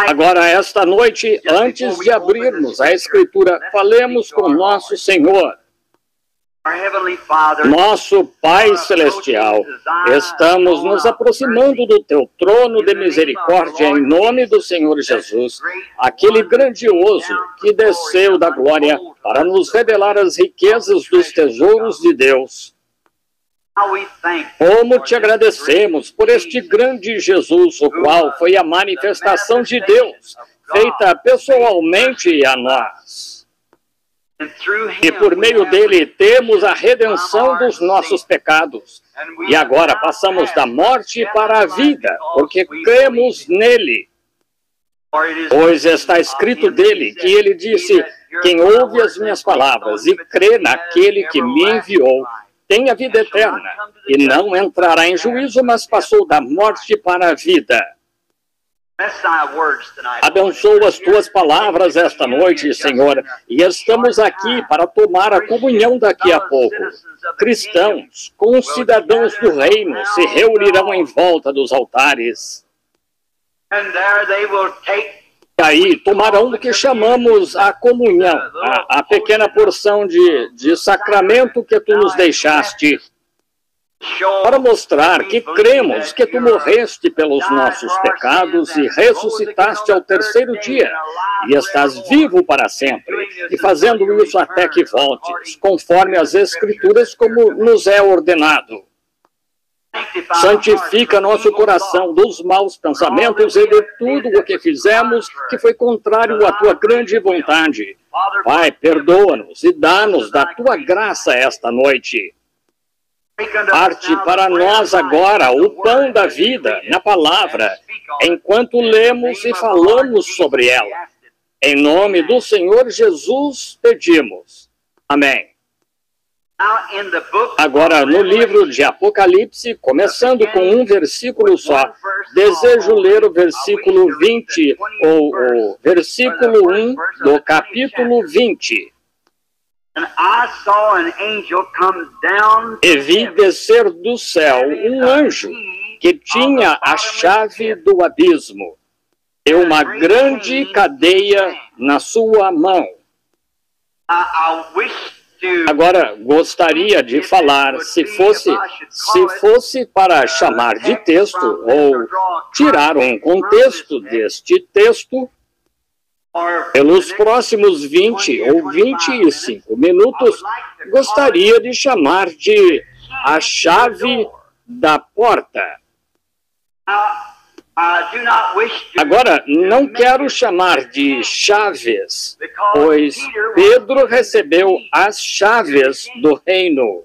Agora, esta noite, antes de abrirmos a Escritura, falemos com nosso Senhor. Nosso Pai Celestial, estamos nos aproximando do Teu trono de misericórdia em nome do Senhor Jesus, aquele grandioso que desceu da glória para nos revelar as riquezas dos tesouros de Deus. Como te agradecemos por este grande Jesus, o qual foi a manifestação de Deus, feita pessoalmente a nós. E por meio dele temos a redenção dos nossos pecados. E agora passamos da morte para a vida, porque cremos nele. Pois está escrito dele que ele disse: quem ouve as minhas palavras e crê naquele que me enviou, tem a vida eterna, e não entrará em juízo, mas passou da morte para a vida. Abençoa as tuas palavras esta noite, Senhor, e estamos aqui para tomar a comunhão daqui a pouco. Cristãos, concidadãos do reino, se reunirão em volta dos altares. E aí tomarão o que chamamos a comunhão, a pequena porção de sacramento que tu nos deixaste, para mostrar que cremos que tu morreste pelos nossos pecados e ressuscitaste ao terceiro dia, e estás vivo para sempre, e fazendo isso até que voltes, conforme as Escrituras, como nos é ordenado. Santifica nosso coração dos maus pensamentos e de tudo o que fizemos que foi contrário à tua grande vontade. Pai, perdoa-nos e dá-nos da tua graça esta noite. Parte para nós agora o pão da vida na palavra, enquanto lemos e falamos sobre ela. Em nome do Senhor Jesus pedimos. Amém. Agora, no livro de Apocalipse, começando com um versículo só, desejo ler o versículo 20, ou o versículo 1 do capítulo 20. E vi descer do céu um anjo que tinha a chave do abismo e uma grande cadeia na sua mão. Agora, gostaria de falar, se fosse para chamar de texto ou tirar um contexto deste texto, pelos próximos 20 ou 25 minutos, gostaria de chamar de a chave da porta. Agora, não quero chamar de chaves, pois Pedro recebeu as chaves do reino.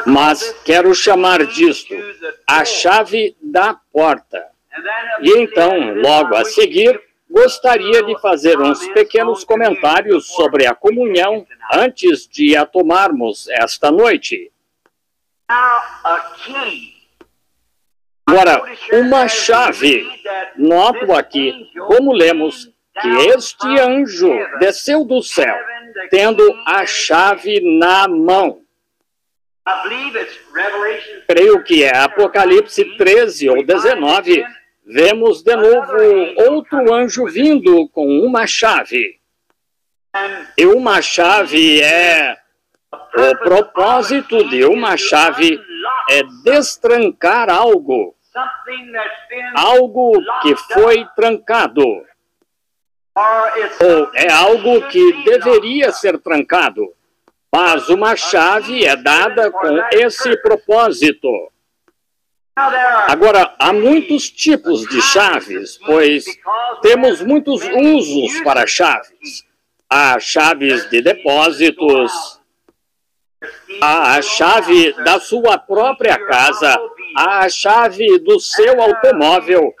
Mas quero chamar disto a chave da porta. E então, logo a seguir, gostaria de fazer uns pequenos comentários sobre a comunhão antes de a tomarmos esta noite. Agora, uma chave. Noto aqui, como lemos, que este anjo desceu do céu, tendo a chave na mão. Creio que é Apocalipse 13 ou 19. Vemos de novo outro anjo vindo com uma chave. E uma chave é... O propósito de uma chave é destrancar algo. Algo que foi trancado. Ou é algo que deveria ser trancado. Mas uma chave é dada com esse propósito. Agora, há muitos tipos de chaves, pois temos muitos usos para chaves. Há chaves de depósitos, há a chave da sua própria casa, há a chave do seu automóvel,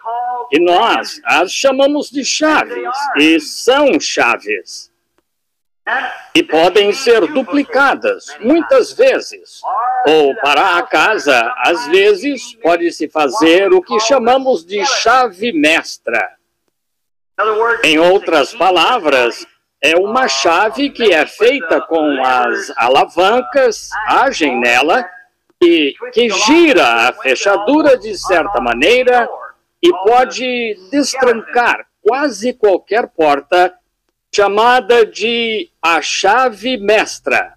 e nós as chamamos de chaves, e são chaves. E podem ser duplicadas, muitas vezes. Ou para a casa, às vezes, pode-se fazer o que chamamos de chave mestra. Em outras palavras, é uma chave que é feita com as alavancas, agem nela, que gira a fechadura de certa maneira e pode destrancar quase qualquer porta, chamada de a chave mestra.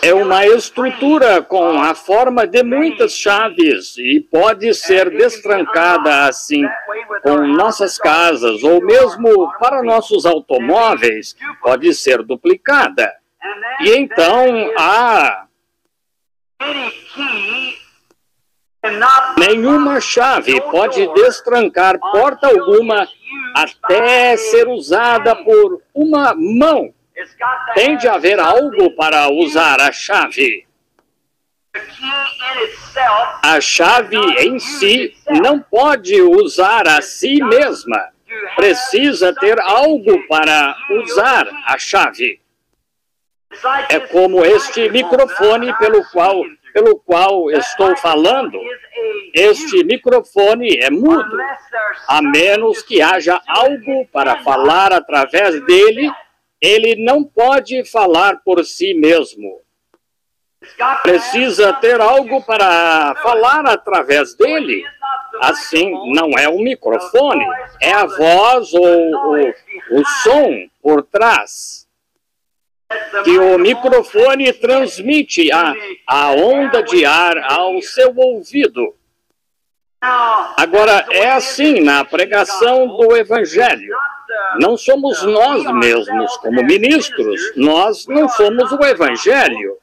É uma estrutura com a forma de muitas chaves e pode ser destrancada assim com nossas casas ou mesmo para nossos automóveis, pode ser duplicada. E então nenhuma chave pode destrancar porta alguma até ser usada por uma mão. Tem de haver algo para usar a chave. A chave em si não pode usar a si mesma. Precisa ter algo para usar a chave. É como este microfone pelo qual estou falando. Este microfone é mudo, a menos que haja algo para falar através dele. Ele não pode falar por si mesmo. Precisa ter algo para falar através dele. Assim, não é um microfone, é a voz ou o som por trás. Que o microfone transmite a onda de ar ao seu ouvido. Agora, é assim na pregação do Evangelho. Não somos nós mesmos como ministros, nós não somos o Evangelho.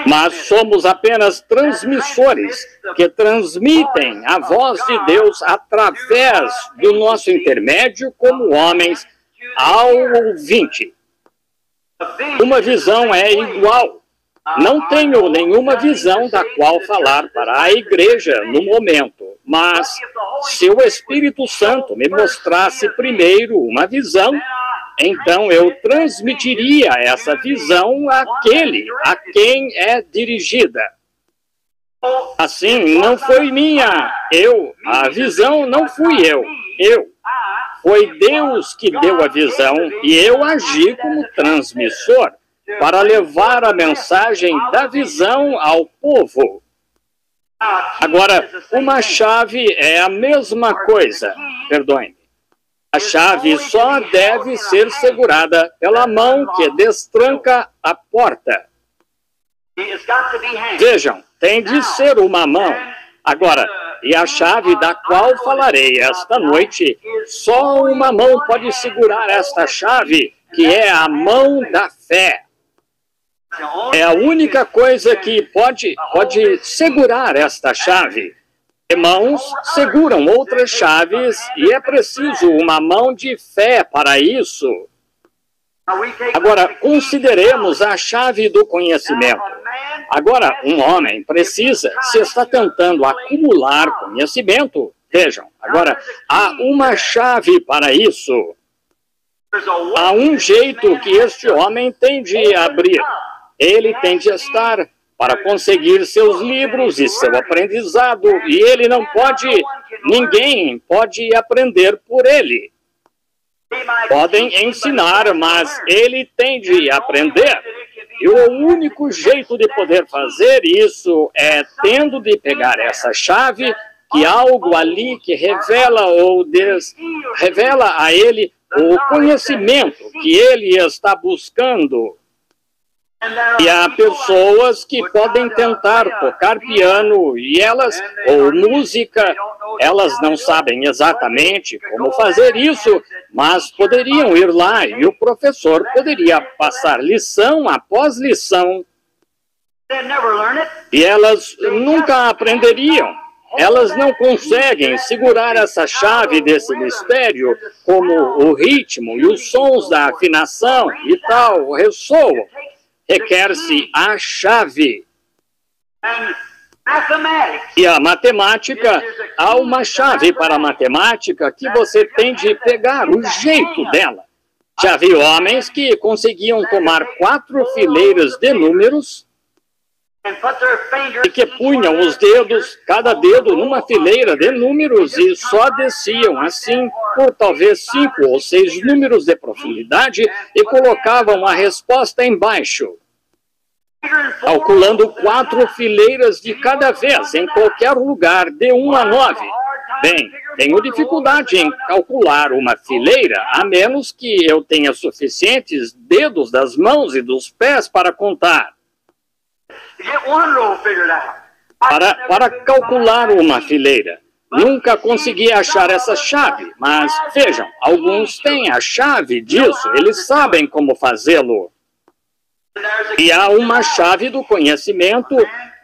Mas somos apenas transmissores que transmitem a voz de Deus através do nosso intermédio como homens ao ouvinte. Uma visão é igual. Não tenho nenhuma visão da qual falar para a igreja no momento, mas se o Espírito Santo me mostrasse primeiro uma visão, então eu transmitiria essa visão àquele a quem é dirigida. Assim, não foi minha, a visão não fui eu. Foi Deus que deu a visão e eu agi como transmissor para levar a mensagem da visão ao povo. Agora, uma chave é a mesma coisa. Perdoe-me. A chave só deve ser segurada pela mão que destranca a porta. Vejam, tem de ser uma mão. Agora, e a chave da qual falarei esta noite, só uma mão pode segurar esta chave, que é a mão da fé. É a única coisa que pode segurar esta chave. E mãos seguram outras chaves e é preciso uma mão de fé para isso. Agora, consideremos a chave do conhecimento. Agora, um homem precisa, se está tentando acumular conhecimento, vejam, agora, há uma chave para isso. Há um jeito que este homem tem de abrir. Ele tem de estar para conseguir seus livros e seu aprendizado, e ele não pode, ninguém pode aprender por ele. Podem ensinar, mas ele tem de aprender. E o único jeito de poder fazer isso é tendo de pegar essa chave, que algo ali que revela revela a ele o conhecimento que ele está buscando. E há pessoas que podem tentar tocar piano ou música, elas não sabem exatamente como fazer isso, mas poderiam ir lá e o professor poderia passar lição após lição. E elas nunca aprenderiam. Elas não conseguem segurar essa chave desse mistério, como o ritmo e os sons da afinação e tal ressoam. Requer-se a chave. E a matemática, há uma chave para a matemática que você tem de pegar o jeito dela. Já vi homens que conseguiam tomar 4 fileiras de números e que punham os dedos, cada dedo numa fileira de números e só desciam assim por talvez 5 ou 6 números de profundidade e colocavam a resposta embaixo. calculando 4 fileiras de cada vez, em qualquer lugar, de 1 a 9. Bem, tenho dificuldade em calcular uma fileira, a menos que eu tenha suficientes dedos das mãos e dos pés para contar. Para calcular uma fileira. Nunca consegui achar essa chave, mas vejam, alguns têm a chave disso, eles sabem como fazê-lo. E há uma chave do conhecimento,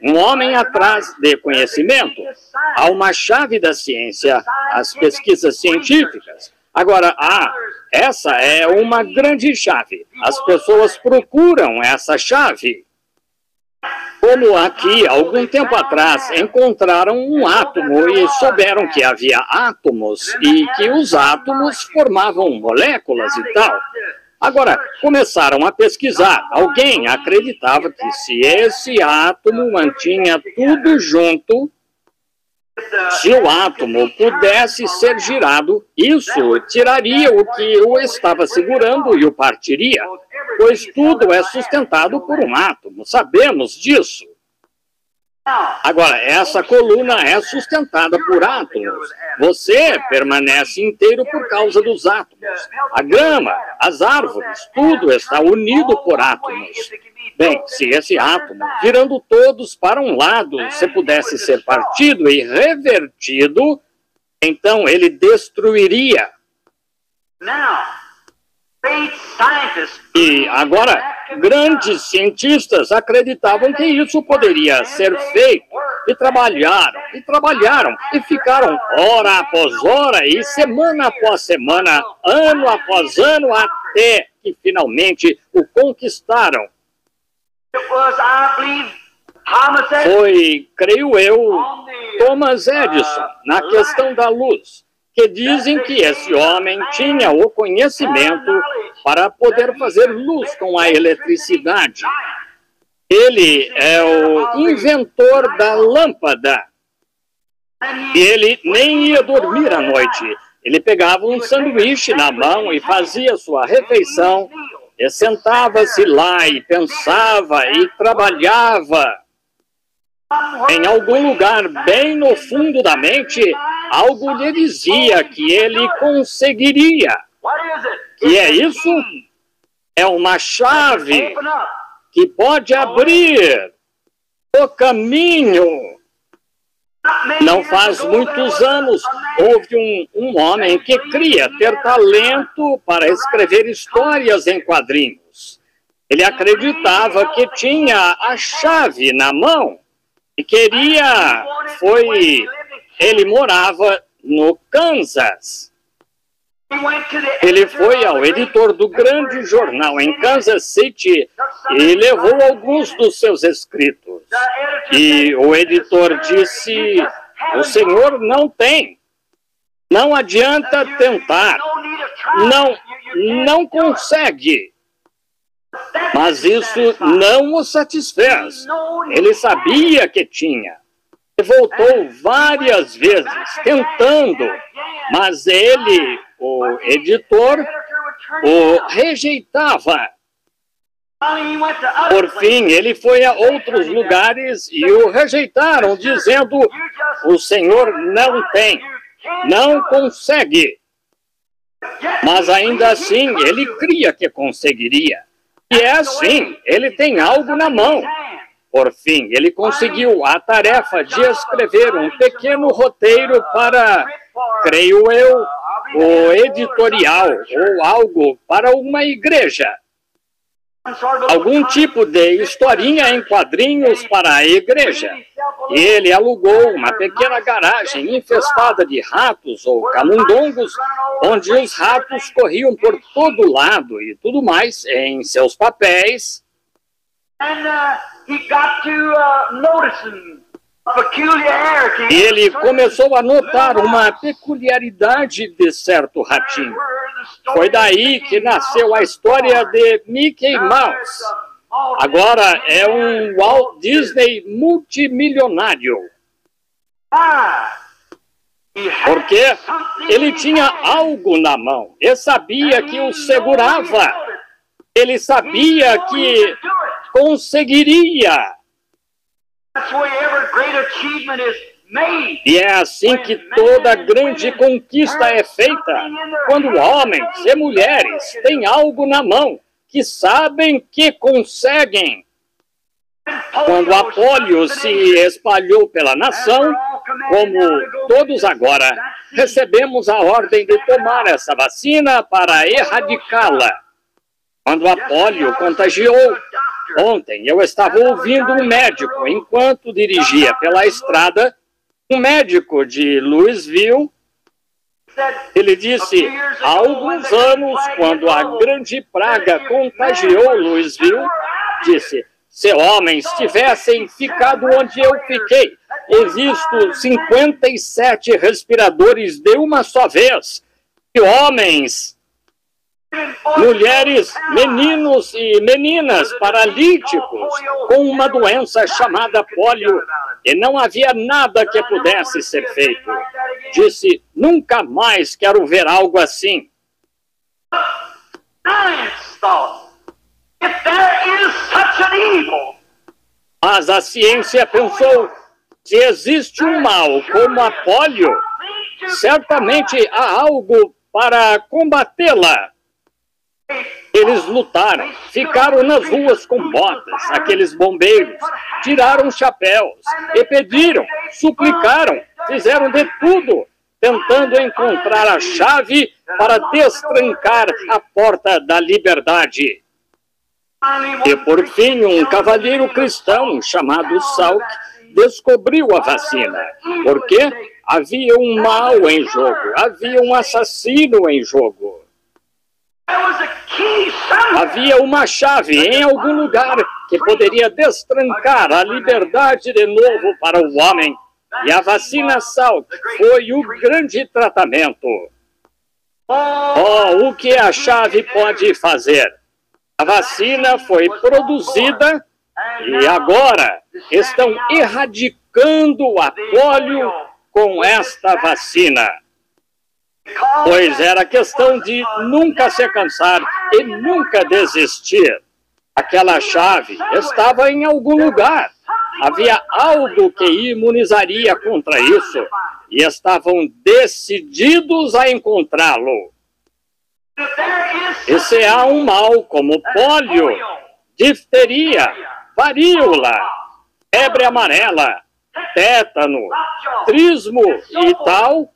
um homem atrás de conhecimento. Há uma chave da ciência, as pesquisas científicas. Agora, essa é uma grande chave. As pessoas procuram essa chave. Como aqui, algum tempo atrás, encontraram um átomo e souberam que havia átomos e que os átomos formavam moléculas e tal. Agora, começaram a pesquisar. Alguém acreditava que se esse átomo mantinha tudo junto, se o átomo pudesse ser girado, isso tiraria o que o estava segurando e o partiria, pois tudo é sustentado por um átomo. Sabemos disso. Agora, essa coluna é sustentada por átomos. Você permanece inteiro por causa dos átomos. A grama, as árvores, tudo está unido por átomos. Bem, se esse átomo, virando todos para um lado, se pudesse ser partido e revertido, então ele destruiria. E agora, grandes cientistas acreditavam que isso poderia ser feito. E trabalharam, e ficaram hora após hora, e semana após semana, ano após ano, até que finalmente o conquistaram. Foi, creio eu, Thomas Edison, na questão da luz, que dizem que esse homem tinha o conhecimento para poder fazer luz com a eletricidade. Ele é o inventor da lâmpada. E ele nem ia dormir à noite. Ele pegava um sanduíche na mão e fazia sua refeição, e sentava-se lá e pensava e trabalhava. Em algum lugar bem no fundo da mente, algo lhe dizia que ele conseguiria. E é isso? É uma chave que pode abrir o caminho. Não faz muitos anos, houve um homem que queria ter talento para escrever histórias em quadrinhos. Ele acreditava que tinha a chave na mão e ele morava no Kansas. Ele foi ao editor do grande jornal em Kansas City e levou alguns dos seus escritos. E o editor disse: o senhor não tem. Não adianta tentar. Não consegue. Mas isso não o satisfez. Ele sabia que tinha. E voltou várias vezes, tentando. Mas ele, o editor, o rejeitava. Por fim, ele foi a outros lugares e o rejeitaram, dizendo: o senhor não tem, não consegue. Mas ainda assim, ele cria que conseguiria. E é assim, ele tem algo na mão. Por fim, ele conseguiu a tarefa de escrever um pequeno roteiro para, creio eu, o editorial ou algo para uma igreja. Algum tipo de historinha em quadrinhos para a igreja. E ele alugou uma pequena garagem infestada de ratos ou camundongos, onde os ratos corriam por todo lado e tudo mais em seus papéis. E ele começou a notar uma peculiaridade de certo ratinho. Foi daí que nasceu a história de Mickey Mouse. Agora é um Walt Disney multimilionário. Porque ele tinha algo na mão e sabia que o segurava. Ele sabia que conseguiria. E é assim que toda grande conquista é feita, quando homens e mulheres têm algo na mão, que sabem que conseguem. Quando a polio se espalhou pela nação, como todos agora, recebemos a ordem de tomar essa vacina para erradicá-la. Quando a polio contagiou, ontem eu estava ouvindo um médico enquanto dirigia pela estrada, um médico de Louisville. Ele disse, há alguns anos, quando a grande praga contagiou Louisville, disse, se homens tivessem ficado onde eu fiquei e visto 57 respiradores de uma só vez, e homens, mulheres, meninos e meninas paralíticos com uma doença chamada polio, e não havia nada que pudesse ser feito. Disse, nunca mais quero ver algo assim. Mas a ciência pensou, se existe um mal como a polio, certamente há algo para combatê-la. Eles lutaram, ficaram nas ruas com botas, aqueles bombeiros, tiraram chapéus e pediram, suplicaram, fizeram de tudo, tentando encontrar a chave para destrancar a porta da liberdade. E por fim, um cavalheiro cristão chamado Salk descobriu a vacina, porque havia um mal em jogo, havia um assassino em jogo. Havia uma chave em algum lugar que poderia destrancar a liberdade de novo para o homem. E a vacina Salk foi o grande tratamento. Oh, o que a chave pode fazer? A vacina foi produzida e agora estão erradicando a polio com esta vacina. Pois era questão de nunca se cansar e nunca desistir. Aquela chave estava em algum lugar. Havia algo que imunizaria contra isso e estavam decididos a encontrá-lo. E se há um mal como polio, difteria, varíola, febre amarela, tétano, trismo e tal,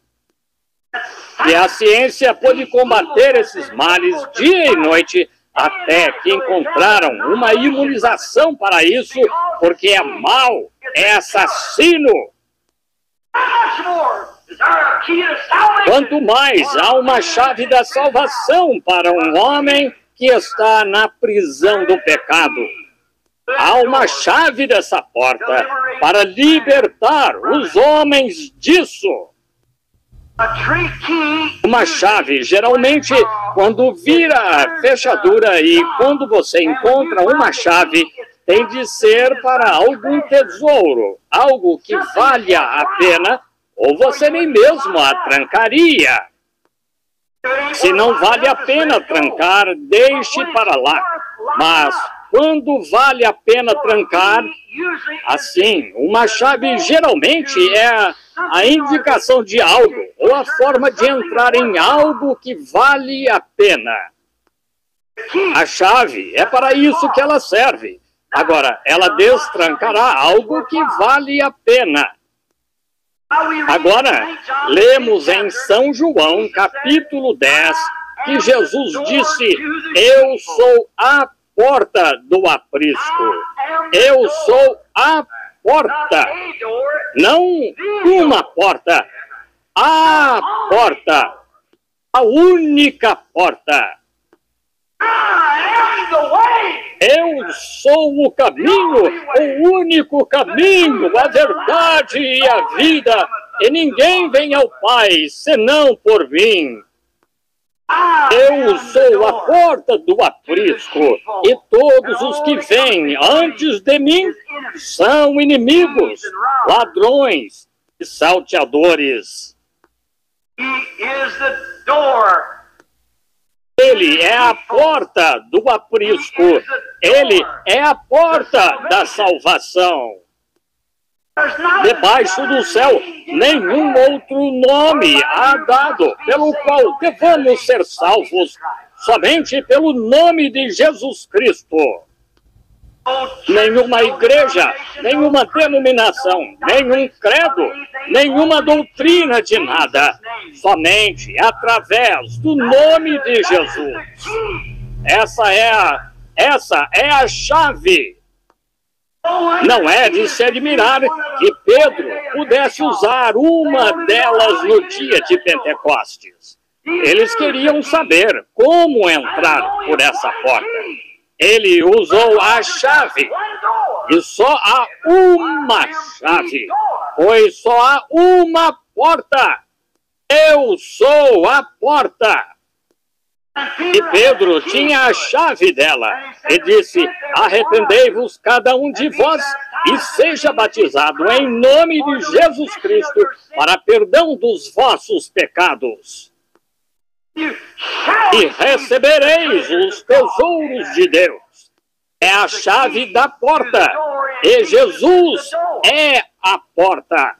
e a ciência pôde combater esses males dia e noite até que encontraram uma imunização para isso, porque é mau, é assassino. Quanto mais há uma chave da salvação para um homem que está na prisão do pecado. Há uma chave dessa porta para libertar os homens disso. Uma chave, geralmente, quando vira a fechadura e quando você encontra uma chave, tem de ser para algum tesouro, algo que valha a pena, ou você nem mesmo a trancaria. Se não vale a pena trancar, deixe para lá. Mas quando vale a pena trancar, assim, uma chave geralmente é a indicação de algo, ou a forma de entrar em algo que vale a pena. A chave é para isso que ela serve. Agora, ela destrancará algo que vale a pena. Agora, lemos em São João, capítulo 10, que Jesus disse, eu sou a porta do aprisco. Eu sou a porta. Não uma porta. A porta. A única porta. Eu sou o caminho, o único caminho, a verdade e a vida. E ninguém vem ao Pai senão por mim. Eu sou a porta do aprisco, e todos os que vêm antes de mim são inimigos, ladrões e salteadores. Ele é a porta do aprisco. Ele é a porta da salvação. Debaixo do céu, nenhum outro nome há dado pelo qual devamos ser salvos, somente pelo nome de Jesus Cristo. Nenhuma igreja, nenhuma denominação, nenhum credo, nenhuma doutrina de nada, somente através do nome de Jesus. Essa é a chave. Não é de se admirar que Pedro pudesse usar uma delas no dia de Pentecostes. Eles queriam saber como entrar por essa porta. Ele usou a chave, e só há uma chave, pois só há uma porta. Eu sou a porta. E Pedro tinha a chave dela e disse: arrependei-vos cada um de vós e seja batizado em nome de Jesus Cristo para perdão dos vossos pecados. E recebereis os tesouros de Deus. É a chave da porta. E Jesus é a porta.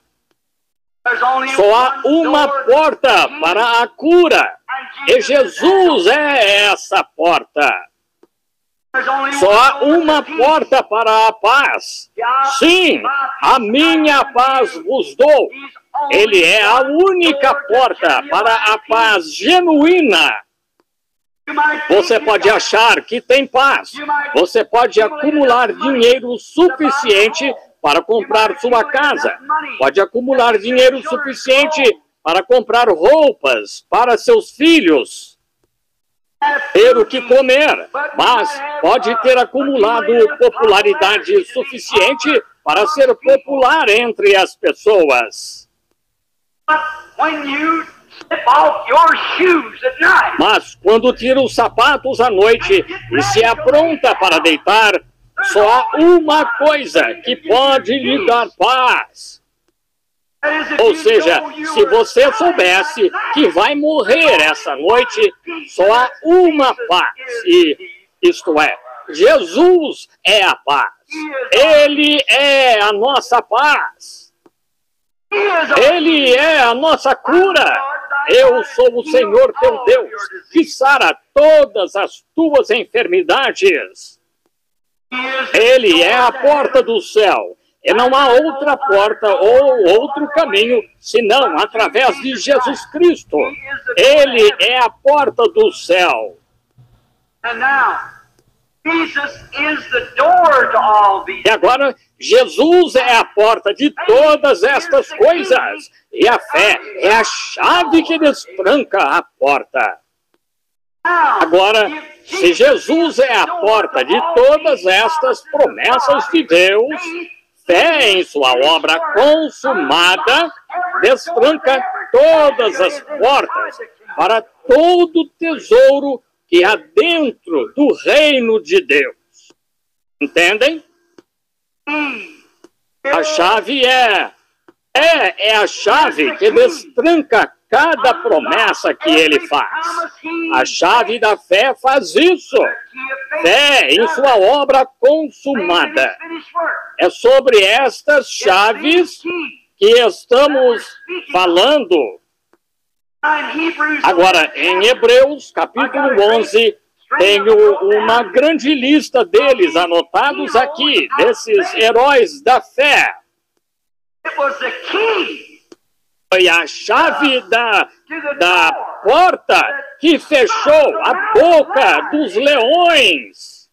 Só há uma porta para a cura. E Jesus é essa porta. Só há uma porta para a paz. Sim, a minha paz vos dou. Ele é a única porta para a paz genuína. Você pode achar que tem paz. Você pode acumular dinheiro suficiente para comprar sua casa. Pode acumular dinheiro suficiente para comprar roupas para seus filhos. Ter o que comer. Mas pode ter acumulado popularidade suficiente para ser popular entre as pessoas. Mas quando tira os sapatos à noite e se apronta para deitar, só há uma coisa que pode lhe dar paz. Ou seja, se você soubesse que vai morrer essa noite, só há uma paz. E isto é, Jesus é a paz. Ele é a nossa paz. Ele é a nossa cura. Eu sou o Senhor teu Deus, que sara todas as tuas enfermidades. Ele é a porta do céu. E não há outra porta ou outro caminho, senão através de Jesus Cristo. Ele é a porta do céu. E agora, Jesus é a porta de todas estas coisas. E a fé é a chave que destranca a porta. Agora, se Jesus é a porta de todas estas promessas de Deus, fé em sua obra consumada destranca todas as portas para todo tesouro que há dentro do reino de Deus. Entendem? A chave é a chave que destranca cada promessa que ele faz. A chave da fé faz isso. Fé em sua obra consumada. É sobre estas chaves que estamos falando. Agora, em Hebreus, capítulo 11, tenho uma grande lista deles anotados aqui, desses heróis da fé. Foi a chave da porta que fechou a boca dos leões.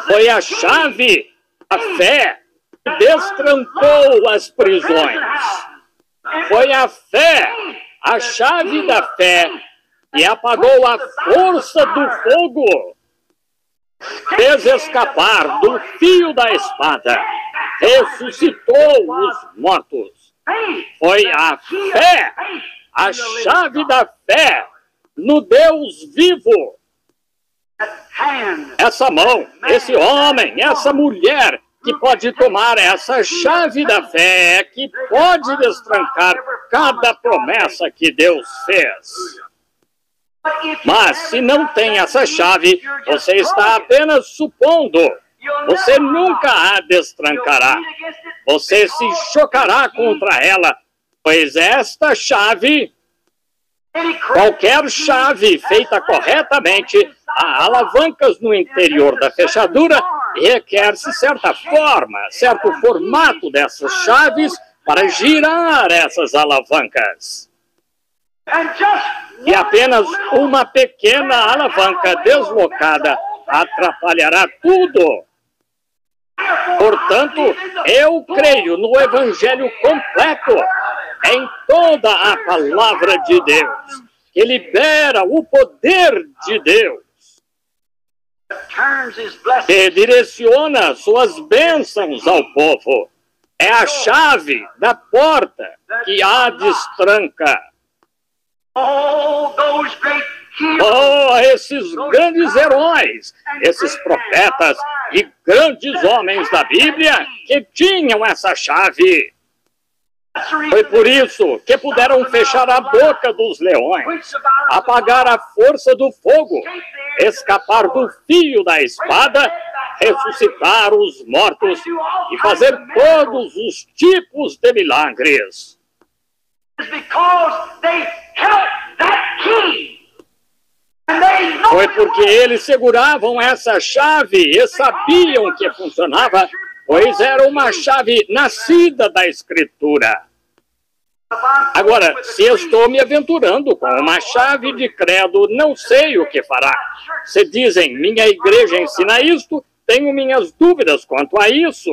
Foi a chave da fé que destrancou as prisões. Foi a fé, a chave da fé, que apagou a força do fogo, fez escapar do fio da espada, ressuscitou os mortos. Foi a fé, a chave da fé no Deus vivo. Essa mão, esse homem, essa mulher que pode tomar essa chave da fé, que pode destrancar cada promessa que Deus fez. Mas se não tem essa chave, você está apenas supondo. Você nunca a destrancará. Você se chocará contra ela, pois esta chave, qualquer chave feita corretamente, há alavancas no interior da fechadura, requer-se certa forma, certo formato dessas chaves para girar essas alavancas. E apenas uma pequena alavanca deslocada atrapalhará tudo. Portanto, eu creio no Evangelho completo, em toda a palavra de Deus, que libera o poder de Deus, que direciona suas bênçãos ao povo. É a chave da porta que a destranca. Oh, esses grandes heróis, esses profetas e grandes homens da Bíblia que tinham essa chave. Foi por isso que puderam fechar a boca dos leões, apagar a força do fogo, escapar do fio da espada, ressuscitar os mortos e fazer todos os tipos de milagres. Foi porque eles seguravam essa chave e sabiam que funcionava, pois era uma chave nascida da Escritura. Agora, se estou me aventurando com uma chave de credo, não sei o que fará. Se dizem, minha igreja ensina isto, tenho minhas dúvidas quanto a isso.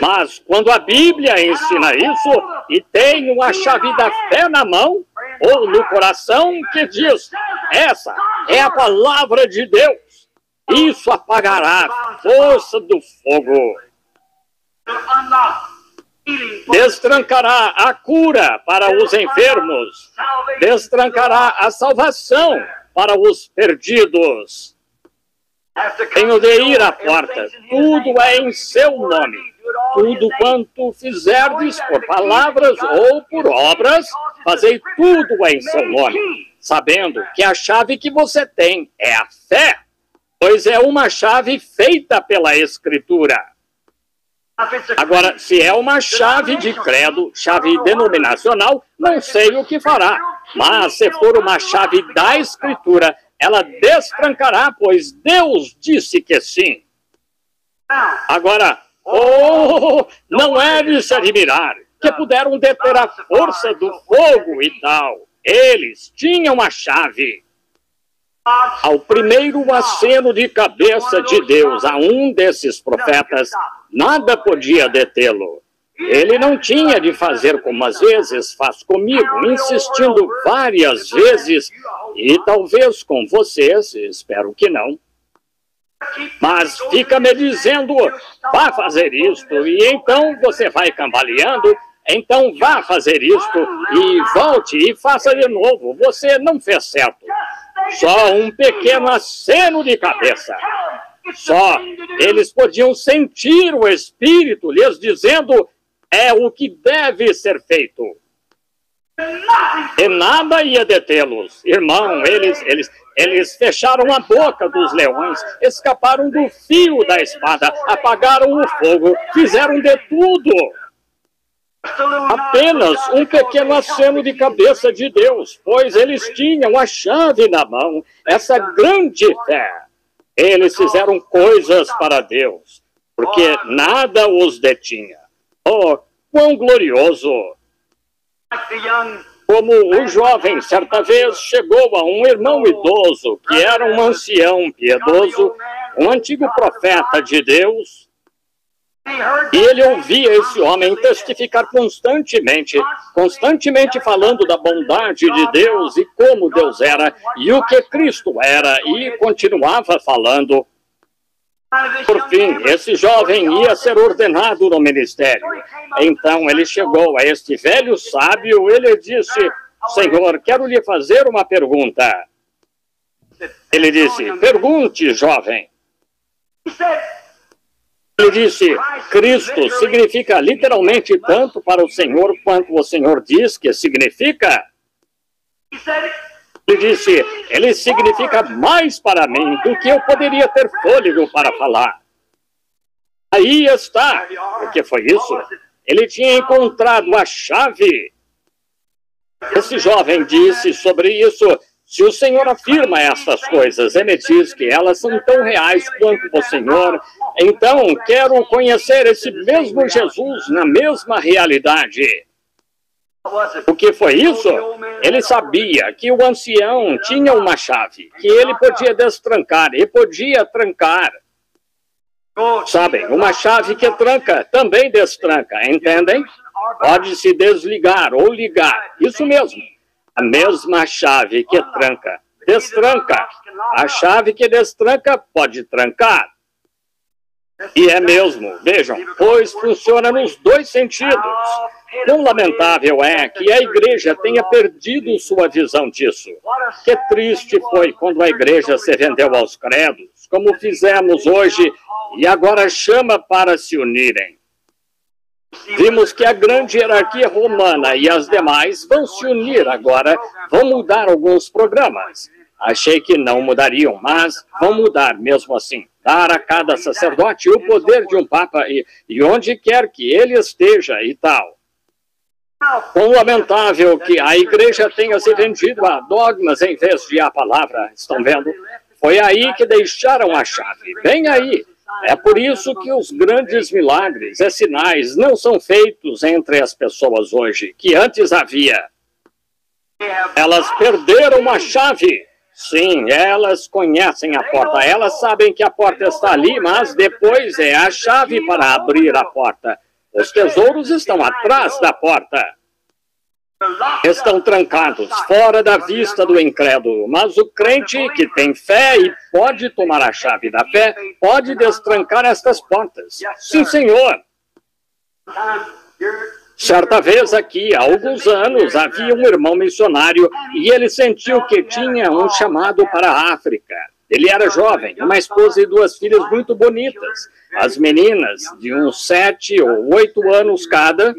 Mas quando a Bíblia ensina isso, e tenho a chave da fé na mão, ou no coração, que diz, essa é a palavra de Deus, isso apagará a força do fogo. Destrancará a cura para os enfermos, destrancará a salvação para os perdidos. Tenho de ir à porta, tudo é em seu nome. Tudo quanto fizerdes por palavras ou por obras, fazei tudo em seu nome, sabendo que a chave que você tem é a fé, pois é uma chave feita pela Escritura. Agora, se é uma chave de credo, chave denominacional, não sei o que fará. Mas se for uma chave da Escritura, ela destrancará, pois Deus disse que sim. Agora, não é de se admirar que puderam deter a força do fogo e tal. Eles tinham a chave. Ao primeiro aceno de cabeça de Deus a um desses profetas, nada podia detê-lo. Ele não tinha de fazer como às vezes faz comigo, insistindo várias vezes, e talvez com vocês, espero que não. Mas fica me dizendo, vá fazer isto, e então você vai cambaleando, então vá fazer isto, e volte e faça de novo, você não fez certo. Só um pequeno aceno de cabeça. Só eles podiam sentir o Espírito lhes dizendo, é o que deve ser feito. E nada ia detê-los. Irmão, eles fecharam a boca dos leões, escaparam do fio da espada, apagaram o fogo, fizeram de tudo. Apenas um pequeno aceno de cabeça de Deus, pois eles tinham a chave na mão, essa grande fé. Eles fizeram coisas para Deus, porque nada os detinha. Oh, quão glorioso! Como o jovem, certa vez, chegou a um irmão idoso, que era um ancião piedoso, um antigo profeta de Deus, e ele ouvia esse homem testificar constantemente falando da bondade de Deus e como Deus era, e o que Cristo era, e continuava falando. Por fim, esse jovem ia ser ordenado no ministério. Então ele chegou a este velho sábio e lhe disse, Senhor, quero lhe fazer uma pergunta. Ele disse, pergunte, jovem. Ele disse, Cristo significa literalmente tanto para o Senhor quanto o Senhor diz que significa? Ele disse, ele significa mais para mim do que eu poderia ter fôlego para falar. Aí está. O que foi isso? Ele tinha encontrado a chave. Esse jovem disse sobre isso, se o Senhor afirma estas coisas, ele diz que elas são tão reais quanto o Senhor, então quero conhecer esse mesmo Jesus na mesma realidade. O que foi isso? Ele sabia que o ancião tinha uma chave, que ele podia destrancar e podia trancar. Sabem, uma chave que tranca também destranca, entendem? Pode se desligar ou ligar, isso mesmo. A mesma chave que tranca, destranca. A chave que destranca pode trancar. E é mesmo, vejam, pois funciona nos dois sentidos. Quão lamentável é que a igreja tenha perdido sua visão disso. Que triste foi quando a igreja se vendeu aos credos, como fizemos hoje, e agora chama para se unirem. Vimos que a grande hierarquia romana e as demais vão se unir agora, vão mudar alguns programas. Achei que não mudariam, mas vão mudar mesmo assim. Dar a cada sacerdote o poder de um papa e onde quer que ele esteja e tal. Quão lamentável que a igreja tenha se vendido a dogmas em vez de a palavra, estão vendo? Foi aí que deixaram a chave, bem aí. É por isso que os grandes milagres e sinais não são feitos entre as pessoas hoje, que antes havia. Elas perderam a chave. Sim, elas conhecem a porta, elas sabem que a porta está ali, mas depois é a chave para abrir a porta. Os tesouros estão atrás da porta. Estão trancados, fora da vista do incrédulo, mas o crente que tem fé e pode tomar a chave da fé, pode destrancar estas portas. Sim, Senhor. Certa vez aqui, há alguns anos, havia um irmão missionário e ele sentiu que tinha um chamado para a África. Ele era jovem, uma esposa e duas filhas muito bonitas. As meninas, de uns 7 ou 8 anos cada.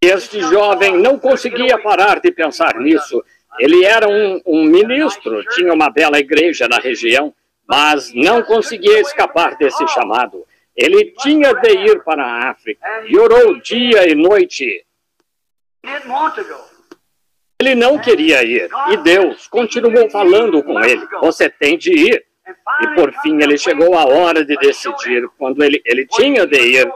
Este jovem não conseguia parar de pensar nisso. Ele era um ministro, tinha uma bela igreja na região, mas não conseguia escapar desse chamado. Ele tinha de ir para a África e orou dia e noite. Ele não queria ir e Deus continuou falando com ele. Você tem de ir. E por fim ele chegou a hora de decidir quando ele tinha de ir.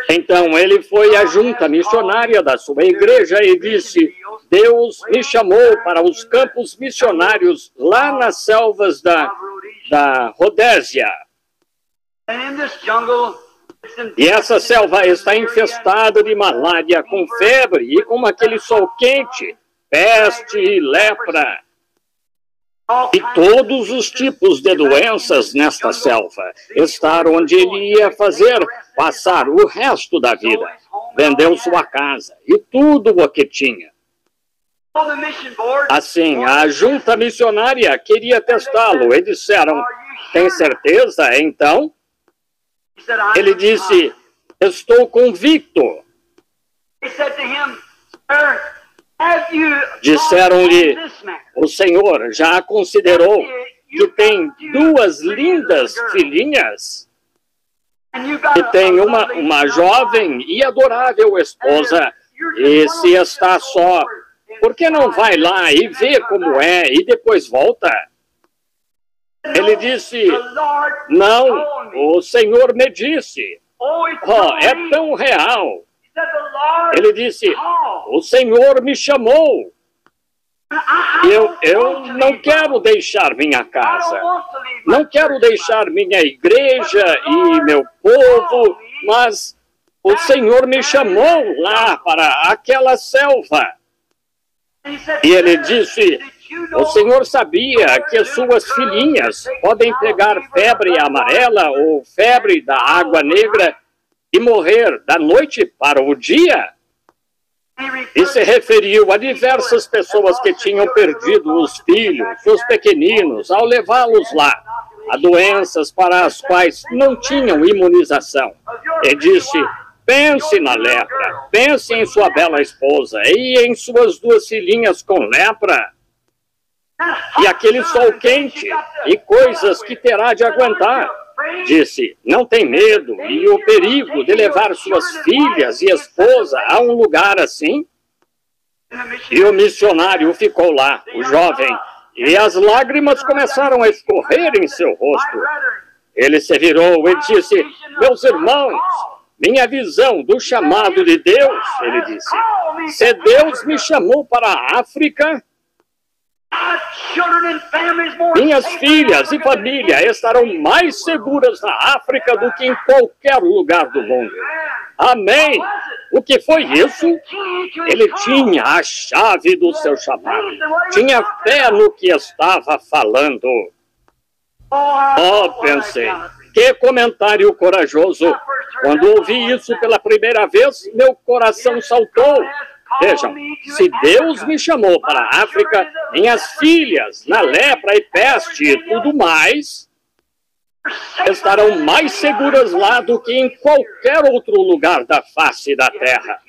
Então ele foi à junta missionária da sua igreja e disse, Deus me chamou para os campos missionários lá nas selvas da Rodésia. E essa selva está infestada de malária, com febre e com aquele sol quente, peste e lepra. E todos os tipos de doenças nesta selva. Estar onde ele ia passar o resto da vida. Vendeu sua casa e tudo o que tinha. Assim, a junta missionária queria testá-lo e disseram, tem certeza, então? Ele disse, estou convicto. Disseram-lhe, o Senhor já considerou que tem duas lindas filhinhas e tem uma jovem e adorável esposa, e se está só, por que não vai lá e vê como é e depois volta? Ele disse, não, o Senhor me disse, é tão real. Ele disse, o Senhor me chamou. Eu não quero deixar minha casa, não quero deixar minha igreja e meu povo, mas o Senhor me chamou lá para aquela selva. E ele disse, o Senhor sabia que suas filhinhas podem pegar febre amarela ou febre da água negra e morrer da noite para o dia? E se referiu a diversas pessoas que tinham perdido os filhos, os pequeninos, ao levá-los lá, a doenças para as quais não tinham imunização. E disse, pense na lepra, pense em sua bela esposa e em suas 2 filhinhas com lepra. E aquele sol quente e coisas que terá de aguentar. Disse, não tem medo e o perigo de levar suas filhas e esposa a um lugar assim? E o missionário ficou lá, o jovem, e as lágrimas começaram a escorrer em seu rosto. Ele se virou e disse, meus irmãos, minha visão do chamado de Deus, ele disse, se Deus me chamou para a África, minhas filhas e família estarão mais seguras na África do que em qualquer lugar do mundo. Amém. O que foi isso? Ele tinha a chave do seu chamado. Tinha fé no que estava falando. Oh, pensei, que comentário corajoso. Quando ouvi isso pela primeira vez, meu coração saltou. Vejam, se Deus me chamou para a África, minhas filhas, na lepra e peste e tudo mais, estarão mais seguras lá do que em qualquer outro lugar da face da terra.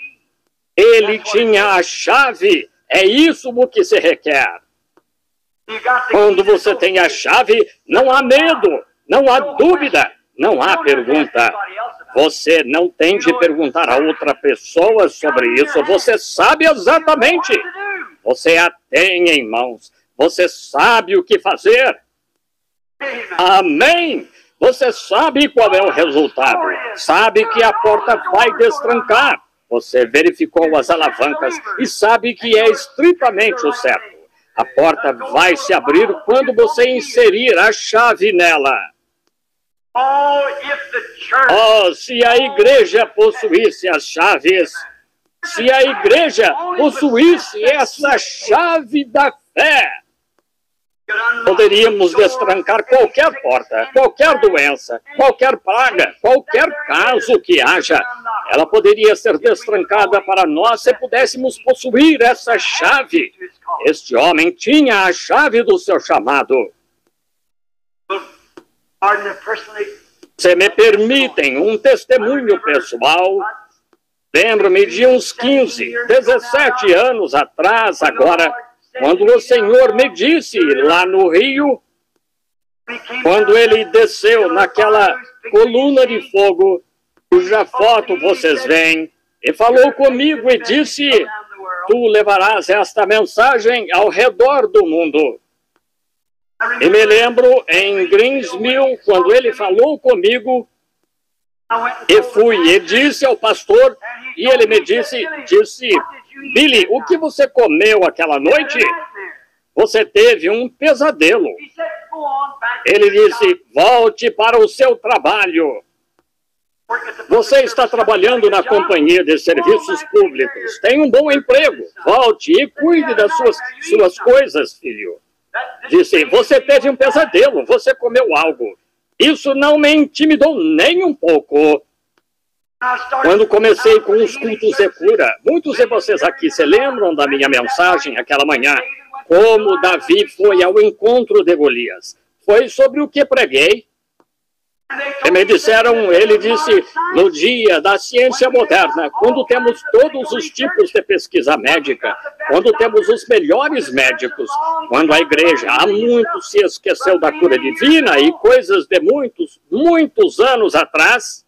Ele tinha a chave, é isso o que se requer. Quando você tem a chave, não há medo, não há dúvida, não há pergunta. Você não tem de perguntar a outra pessoa sobre isso. Você sabe exatamente. Você a tem em mãos. Você sabe o que fazer. Amém. Você sabe qual é o resultado. Sabe que a porta vai destrancar. Você verificou as alavancas e sabe que é estritamente o certo. A porta vai se abrir quando você inserir a chave nela. Oh, se a igreja possuísse as chaves, se a igreja possuísse essa chave da fé, poderíamos destrancar qualquer porta, qualquer doença, qualquer praga, qualquer caso que haja. Ela poderia ser destrancada para nós se pudéssemos possuir essa chave. Este homem tinha a chave do seu chamado. Se me permitem um testemunho pessoal, lembro-me de uns 15, 17 anos atrás, agora, quando o Senhor me disse lá no Rio, quando ele desceu naquela coluna de fogo, cuja foto vocês veem, e falou comigo e disse, tu levarás esta mensagem ao redor do mundo. E me lembro em Greensmill, quando ele falou comigo, e fui e disse ao pastor, e ele me disse, Billy, o que você comeu aquela noite? Você teve um pesadelo. Ele disse, volte para o seu trabalho. Você está trabalhando na companhia de serviços públicos. Tem um bom emprego. Volte e cuide das suas coisas, filho. Disse, você teve um pesadelo, você comeu algo. Isso não me intimidou nem um pouco. Quando comecei com os cultos de cura, muitos de vocês aqui se lembram da minha mensagem aquela manhã, como Davi foi ao encontro de Golias. Foi sobre o que preguei. E me disseram, ele disse, no dia da ciência moderna, quando temos todos os tipos de pesquisa médica, quando temos os melhores médicos, quando a igreja há muito se esqueceu da cura divina e coisas de muitos anos atrás,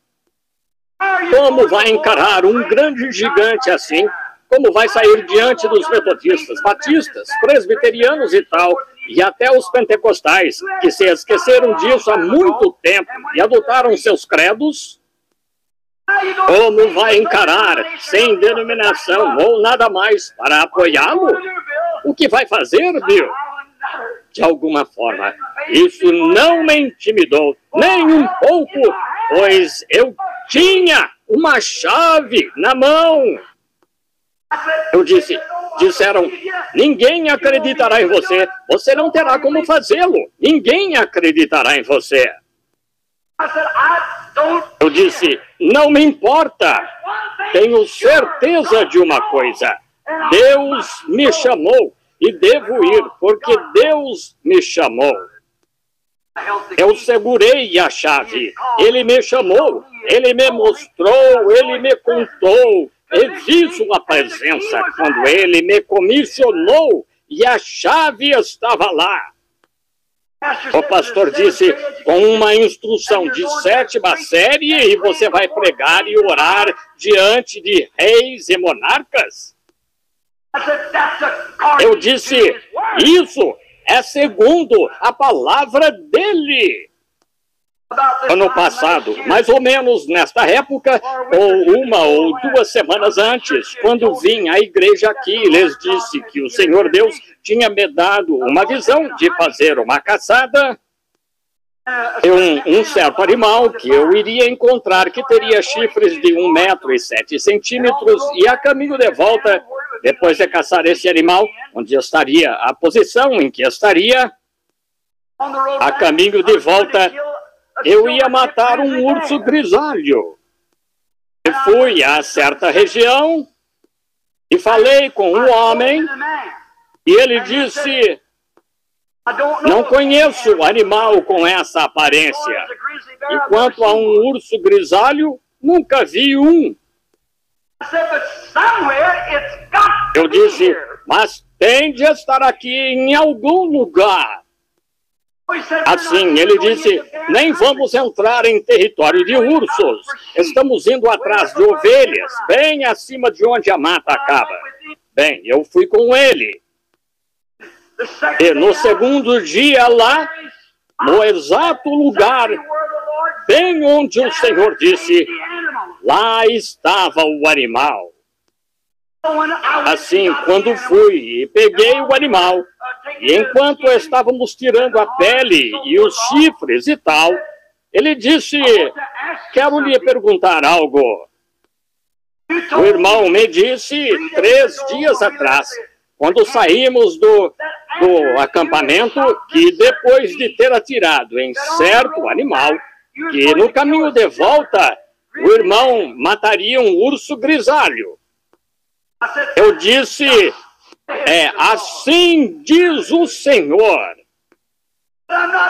como vai encarar um grande gigante assim? Como vai sair diante dos metodistas, batistas, presbiterianos e tal, e até os pentecostais, que se esqueceram disso há muito tempo e adotaram seus credos? Como vai encarar, sem denominação ou nada mais, para apoiá-lo? O que vai fazer, Bill? De alguma forma, isso não me intimidou, nem um pouco, pois eu tinha uma chave na mão. Eu disse, disseram, ninguém acreditará em você, você não terá como fazê-lo, ninguém acreditará em você. Eu disse, não me importa, tenho certeza de uma coisa, Deus me chamou e devo ir, porque Deus me chamou. Eu segurei a chave, ele me chamou, ele me mostrou, ele me contou, e vi sua presença quando ele me comissionou e a chave estava lá. O pastor disse, com uma instrução de 7ª série, e você vai pregar e orar diante de reis e monarcas? Eu disse, isso é segundo a palavra dele. Ano passado, mais ou menos nesta época, ou 1 ou 2 semanas antes, quando vim à igreja aqui, lhes disse que o Senhor Deus tinha me dado uma visão de fazer uma caçada em um certo animal que eu iria encontrar, que teria chifres de 1 metro e 7 centímetros, e a caminho de volta, depois de caçar esse animal, onde estaria a posição em que estaria, a caminho de volta, eu ia matar um urso grisalho. E fui a certa região e falei com um homem e ele disse, não conheço animal com essa aparência. E quanto a um urso grisalho, nunca vi um. Eu disse, mas tem de estar aqui em algum lugar. Assim, ele disse, nem vamos entrar em território de ursos. Estamos indo atrás de ovelhas, bem acima de onde a mata acaba. Bem, eu fui com ele. E no segundo dia lá, no exato lugar, bem onde o Senhor disse, lá estava o animal. Assim, quando fui e peguei o animal, e enquanto estávamos tirando a pele e os chifres e tal, ele disse, quero lhe perguntar algo. O irmão me disse 3 dias atrás, quando saímos do acampamento, que depois de ter atirado em certo animal, que no caminho de volta, o irmão mataria um urso grisalho. Eu disse, assim diz o Senhor.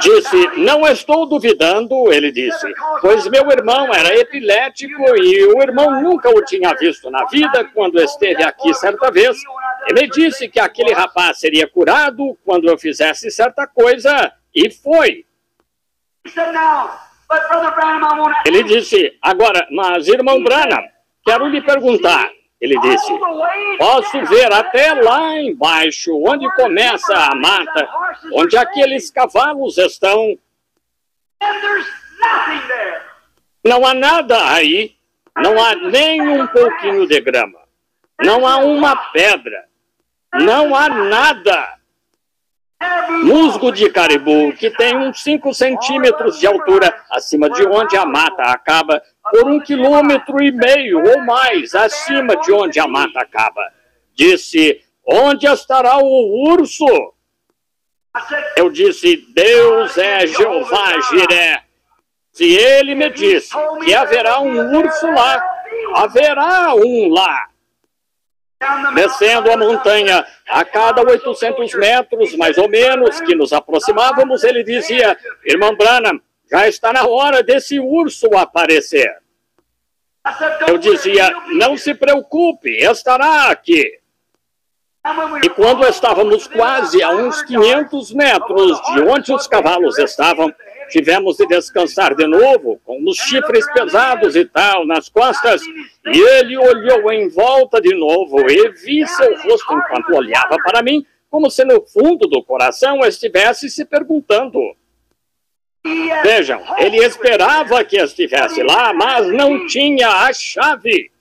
Disse, não estou duvidando, ele disse, pois meu irmão era epilético e o irmão nunca o tinha visto na vida quando esteve aqui certa vez. Ele me disse que aquele rapaz seria curado quando eu fizesse certa coisa, e foi. Ele disse, agora, mas irmão Branham, quero lhe perguntar. Ele disse, posso ver até lá embaixo, onde começa a mata, onde aqueles cavalos estão. Não há nada aí, não há nem um pouquinho de grama, não há uma pedra, não há nada. Musgo de caribu, que tem uns 5 centímetros de altura, acima de onde a mata acaba, por 1,5 km ou mais acima de onde a mata acaba. Disse, onde estará o urso? Eu disse, Deus é Jeová Jiré. Se ele me disse que haverá um urso lá, haverá um lá. Descendo a montanha, a cada 800 metros, mais ou menos, que nos aproximávamos, ele dizia, irmão Branham, já está na hora desse urso aparecer. Eu dizia, não se preocupe, estará aqui. E quando estávamos quase a uns 500 metros de onde os cavalos estavam, tivemos de descansar de novo, com os chifres pesados e tal nas costas, e ele olhou em volta de novo e vi seu rosto enquanto olhava para mim, como se no fundo do coração estivesse se perguntando. Vejam, ele esperava que estivesse lá, mas não tinha a chave.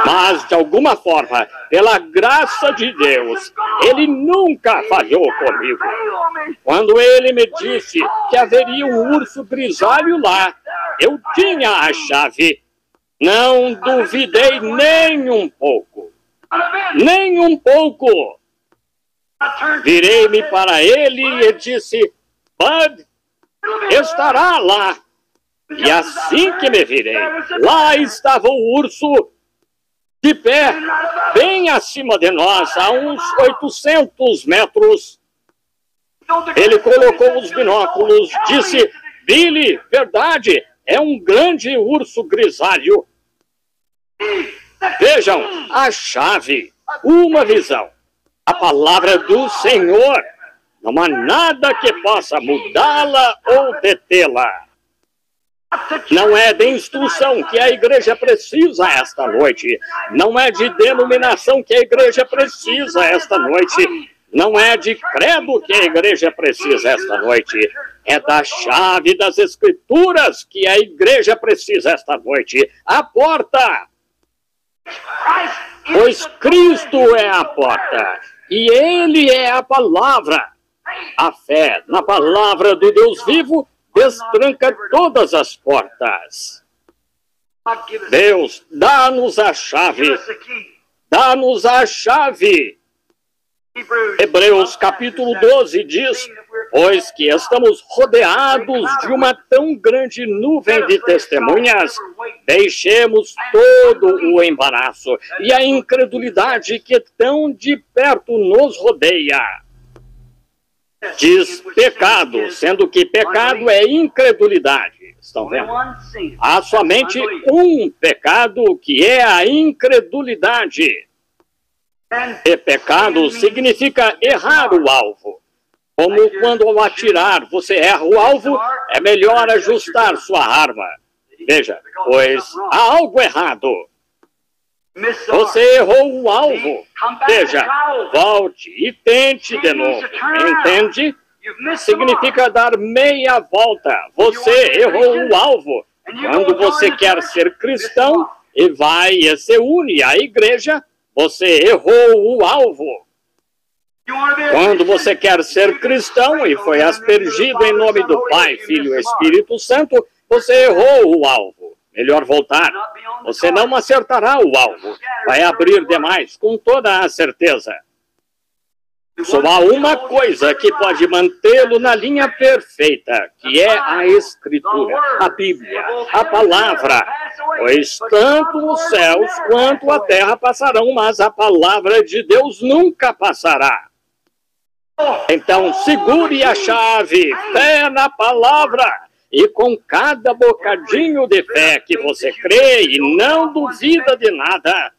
Mas, de alguma forma, pela graça de Deus, ele nunca falhou comigo. Quando ele me disse que haveria um urso grisalho lá, eu tinha a chave. Não duvidei nem um pouco. Nem um pouco. Virei-me para ele e disse, Bud, estará lá. E assim que me virei, lá estava o urso de pé, bem acima de nós, a uns 800 metros. Ele colocou os binóculos, disse, Billy, verdade, é um grande urso grisalho. Vejam, a chave, uma visão, a palavra do Senhor. Não há nada que possa mudá-la ou detê-la. Não é de instrução que a igreja precisa esta noite. Não é de denominação que a igreja precisa esta noite. Não é de credo que a igreja precisa esta noite. É da chave das Escrituras que a igreja precisa esta noite. A porta. Pois Cristo é a porta. E Ele é a palavra. A fé na palavra do Deus vivo destranca todas as portas. Deus, dá-nos a chave. Dá-nos a chave. Hebreus capítulo 12 diz: pois que estamos rodeados de uma tão grande nuvem de testemunhas, deixemos todo o embaraço e a incredulidade que tão de perto nos rodeia. Diz pecado, sendo que pecado é incredulidade. Estão vendo? Há somente um pecado, que é a incredulidade. E pecado significa errar o alvo. Como quando ao atirar você erra o alvo, é melhor ajustar sua arma. Veja, pois há algo errado. Você errou o alvo. Veja, volte e tente de novo. Entende? Significa dar meia volta. Você errou o alvo. Quando você quer ser cristão e vai e se une à igreja, você errou o alvo. Quando você quer ser cristão e foi aspergido em nome do Pai, Filho e Espírito Santo, você errou o alvo. Melhor voltar. Você não acertará o alvo. Vai abrir demais, com toda a certeza. Só há uma coisa que pode mantê-lo na linha perfeita, que é a Escritura, a Bíblia, a Palavra. Pois tanto os céus quanto a terra passarão, mas a palavra de Deus nunca passará. Então, segure a chave, fé na palavra. E com cada bocadinho de fé que você crê e não duvida de nada,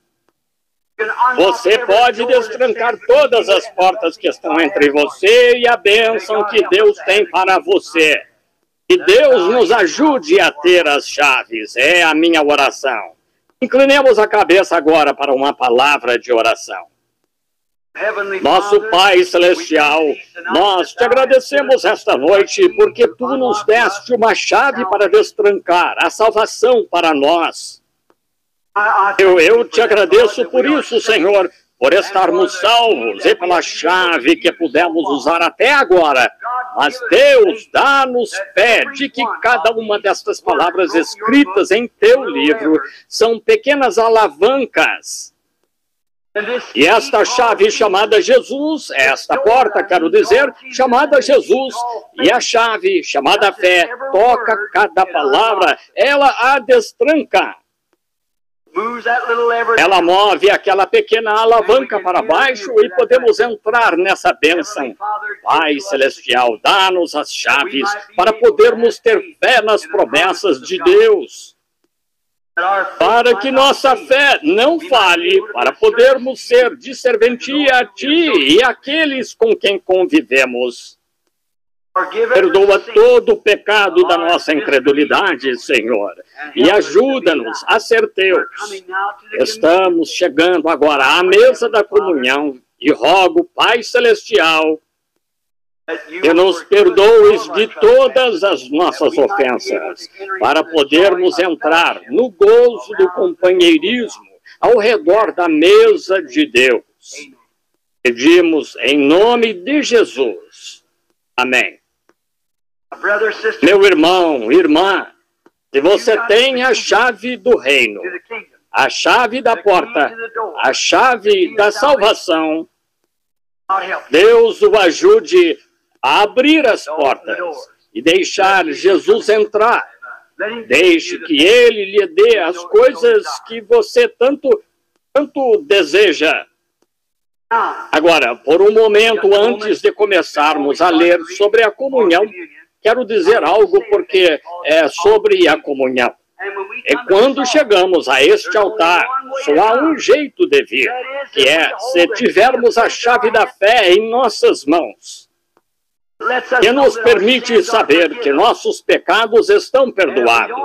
você pode destrancar todas as portas que estão entre você e a bênção que Deus tem para você. Que Deus nos ajude a ter as chaves, é a minha oração. Inclinemos a cabeça agora para uma palavra de oração. Nosso Pai Celestial, nós te agradecemos esta noite porque Tu nos deste uma chave para destrancar a salvação para nós. Eu te agradeço por isso, Senhor, por estarmos salvos e pela chave que pudemos usar até agora. Mas Deus, dá-nos fé de que cada uma destas palavras escritas em Teu livro são pequenas alavancas. E esta chave chamada Jesus, esta porta, quero dizer, chamada Jesus, e a chave chamada fé, toca cada palavra, ela a destranca. Ela move aquela pequena alavanca para baixo e podemos entrar nessa bênção. Pai Celestial, dá-nos as chaves para podermos ter fé nas promessas de Deus. Para que nossa fé não falhe, para podermos ser de serventia a Ti e àqueles com quem convivemos. Perdoa todo o pecado da nossa incredulidade, Senhor, e ajuda-nos a ser Teus. Estamos chegando agora à mesa da comunhão e rogo, Pai Celestial, que nos perdoes de todas as nossas ofensas, para podermos entrar no gozo do companheirismo ao redor da mesa de Deus. Pedimos em nome de Jesus. Amém. Meu irmão, irmã, se você tem a chave do reino, a chave da porta, a chave da salvação, Deus o ajude a abrir as portas e deixar Jesus entrar. Deixe que Ele lhe dê as coisas que você tanto deseja. Agora, por um momento antes de começarmos a ler sobre a comunhão, quero dizer algo porque é sobre a comunhão. E quando chegamos a este altar, só há um jeito de vir, que é se tivermos a chave da fé em nossas mãos, que nos permite saber que nossos pecados estão perdoados.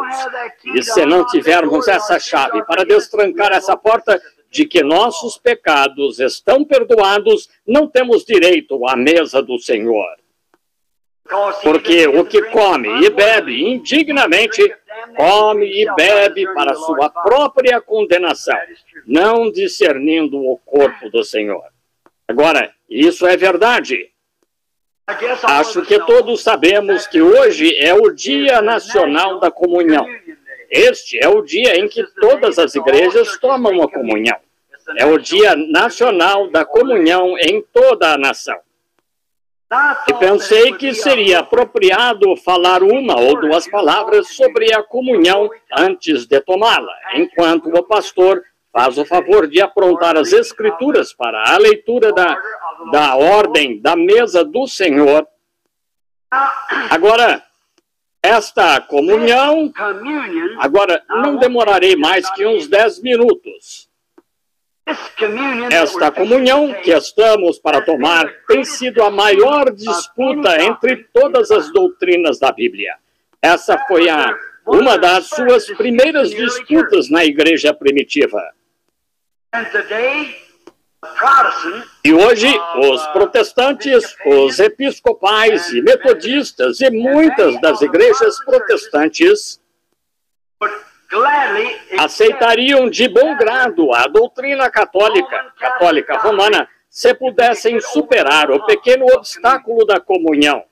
E se não tivermos essa chave para destrancar essa porta de que nossos pecados estão perdoados, não temos direito à mesa do Senhor. Porque o que come e bebe indignamente, come e bebe para sua própria condenação, não discernindo o corpo do Senhor. Agora, isso é verdade. Acho que todos sabemos que hoje é o Dia Nacional da Comunhão. Este é o dia em que todas as igrejas tomam a comunhão. É o Dia Nacional da Comunhão em toda a nação. E pensei que seria apropriado falar uma ou duas palavras sobre a comunhão antes de tomá-la, enquanto o pastor faz o favor de aprontar as Escrituras para a leitura da ordem da mesa do Senhor. Agora, esta comunhão, agora não demorarei mais que uns 10 minutos. Esta comunhão que estamos para tomar tem sido a maior disputa entre todas as doutrinas da Bíblia. Essa foi uma das suas primeiras disputas na igreja primitiva. E hoje, os protestantes, os episcopais e metodistas e muitas das igrejas protestantes aceitariam de bom grado a doutrina católica romana, se pudessem superar o pequeno obstáculo da comunhão.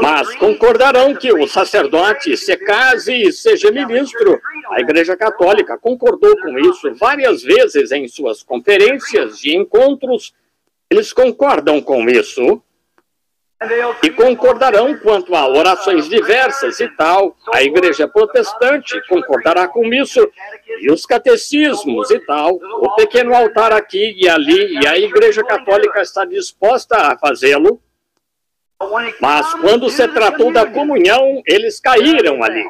Mas concordarão que o sacerdote se case e seja ministro. A Igreja Católica concordou com isso várias vezes em suas conferências e encontros. Eles concordam com isso. E concordarão quanto a orações diversas e tal. A igreja protestante concordará com isso. E os catecismos e tal. O pequeno altar aqui e ali. E a igreja católica está disposta a fazê-lo. Mas quando se tratou da comunhão, eles caíram ali.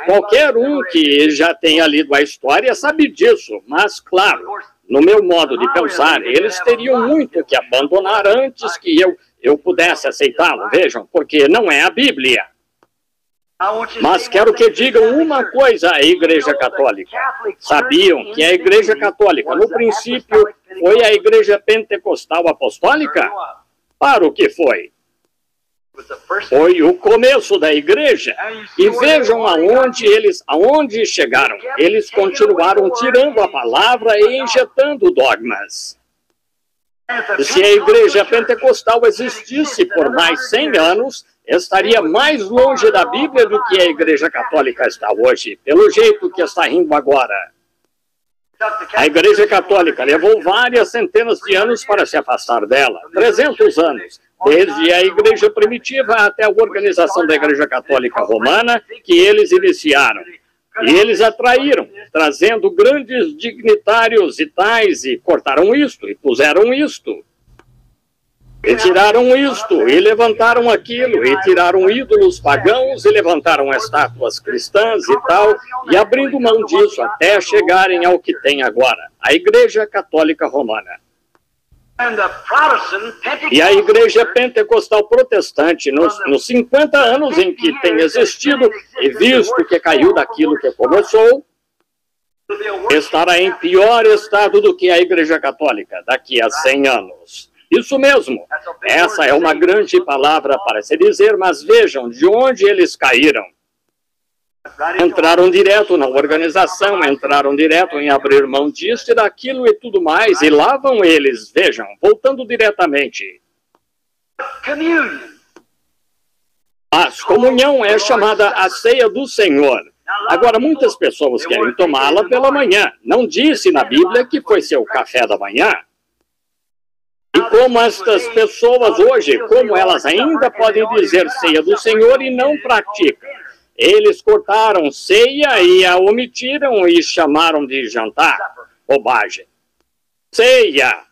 Qualquer um que já tenha lido a história sabe disso. Mas, claro, no meu modo de pensar, eles teriam muito que abandonar antes que eu pudesse aceitá-lo, vejam, porque não é a Bíblia. Mas quero que digam uma coisa à Igreja Católica. Sabiam que a Igreja Católica, no princípio, foi a Igreja Pentecostal Apostólica? Para o que foi? Foi o começo da igreja. E vejam aonde chegaram. Eles continuaram tirando a palavra e injetando dogmas. Se a igreja pentecostal existisse por mais 100 anos, estaria mais longe da Bíblia do que a igreja católica está hoje, pelo jeito que está indo agora. A igreja católica levou várias centenas de anos para se afastar dela, 300 anos, desde a igreja primitiva até a organização da igreja católica romana que eles iniciaram. E eles atraíram, trazendo grandes dignitários e tais, e cortaram isto, e puseram isto. E tiraram isto, e levantaram aquilo, e tiraram ídolos pagãos, e levantaram estátuas cristãs e tal, e abrindo mão disso até chegarem ao que tem agora, a Igreja Católica Romana. E a Igreja Pentecostal Protestante, nos 50 anos em que tem existido, e visto que caiu daquilo que começou, estará em pior estado do que a Igreja Católica daqui a 100 anos. Isso mesmo, essa é uma grande palavra para se dizer, mas vejam de onde eles caíram. Entraram direto na organização, entraram direto em abrir mão disso e daquilo e tudo mais, e lá vão eles, vejam, voltando diretamente. A comunhão é chamada a ceia do Senhor. Agora, muitas pessoas querem tomá-la pela manhã. Não disse na Bíblia que foi seu café da manhã. E como estas pessoas hoje, como elas ainda podem dizer ceia do Senhor e não praticam? Eles cortaram ceia e a omitiram e chamaram de jantar. Bobagem. Ceia.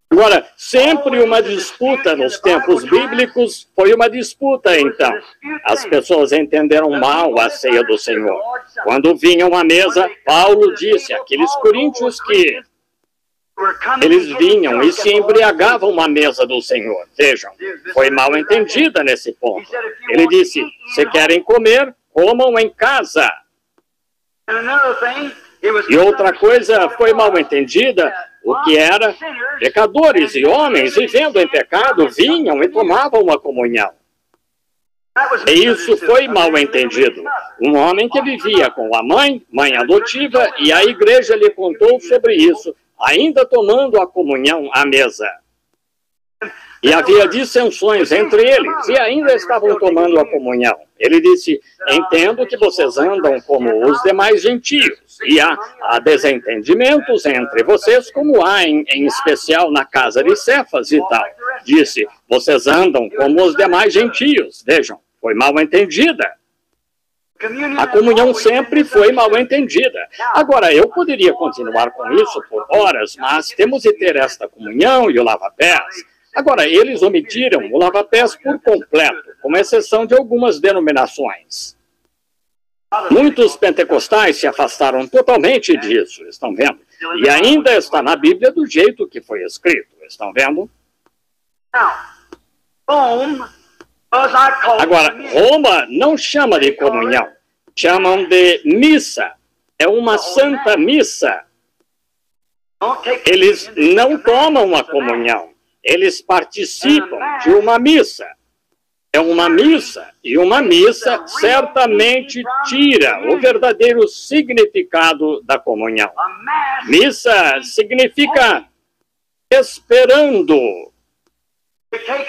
Agora, sempre uma disputa nos tempos bíblicos foi uma disputa, então. As pessoas entenderam mal a ceia do Senhor. Quando vinham à mesa, Paulo disse àqueles coríntios que eles vinham e se embriagavam à mesa do Senhor. Vejam, foi mal entendida nesse ponto. Ele disse, se querem comer, comam em casa. E outra coisa foi mal entendida, o que era pecadores e homens vivendo em pecado vinham e tomavam a comunhão. E isso foi mal entendido. Um homem que vivia com a mãe adotiva, e a igreja lhe contou sobre isso, ainda tomando a comunhão à mesa. E havia dissensões entre eles, e ainda estavam tomando a comunhão. Ele disse, entendo que vocês andam como os demais gentios, e há desentendimentos entre vocês, como há em especial na casa de Cefas e tal. Disse, vocês andam como os demais gentios. Vejam, foi mal entendida. A comunhão sempre foi mal entendida. Agora, eu poderia continuar com isso por horas, mas temos de ter esta comunhão e o lava-pés. Agora, eles omitiram o lava-pés por completo, com exceção de algumas denominações. Muitos pentecostais se afastaram totalmente disso, estão vendo? E ainda está na Bíblia do jeito que foi escrito, estão vendo? Agora, Roma não chama de comunhão, chamam de missa. É uma santa missa. Eles não tomam a comunhão. Eles participam de uma missa. É uma missa, e uma missa certamente tira o verdadeiro significado da comunhão. Missa significa esperando.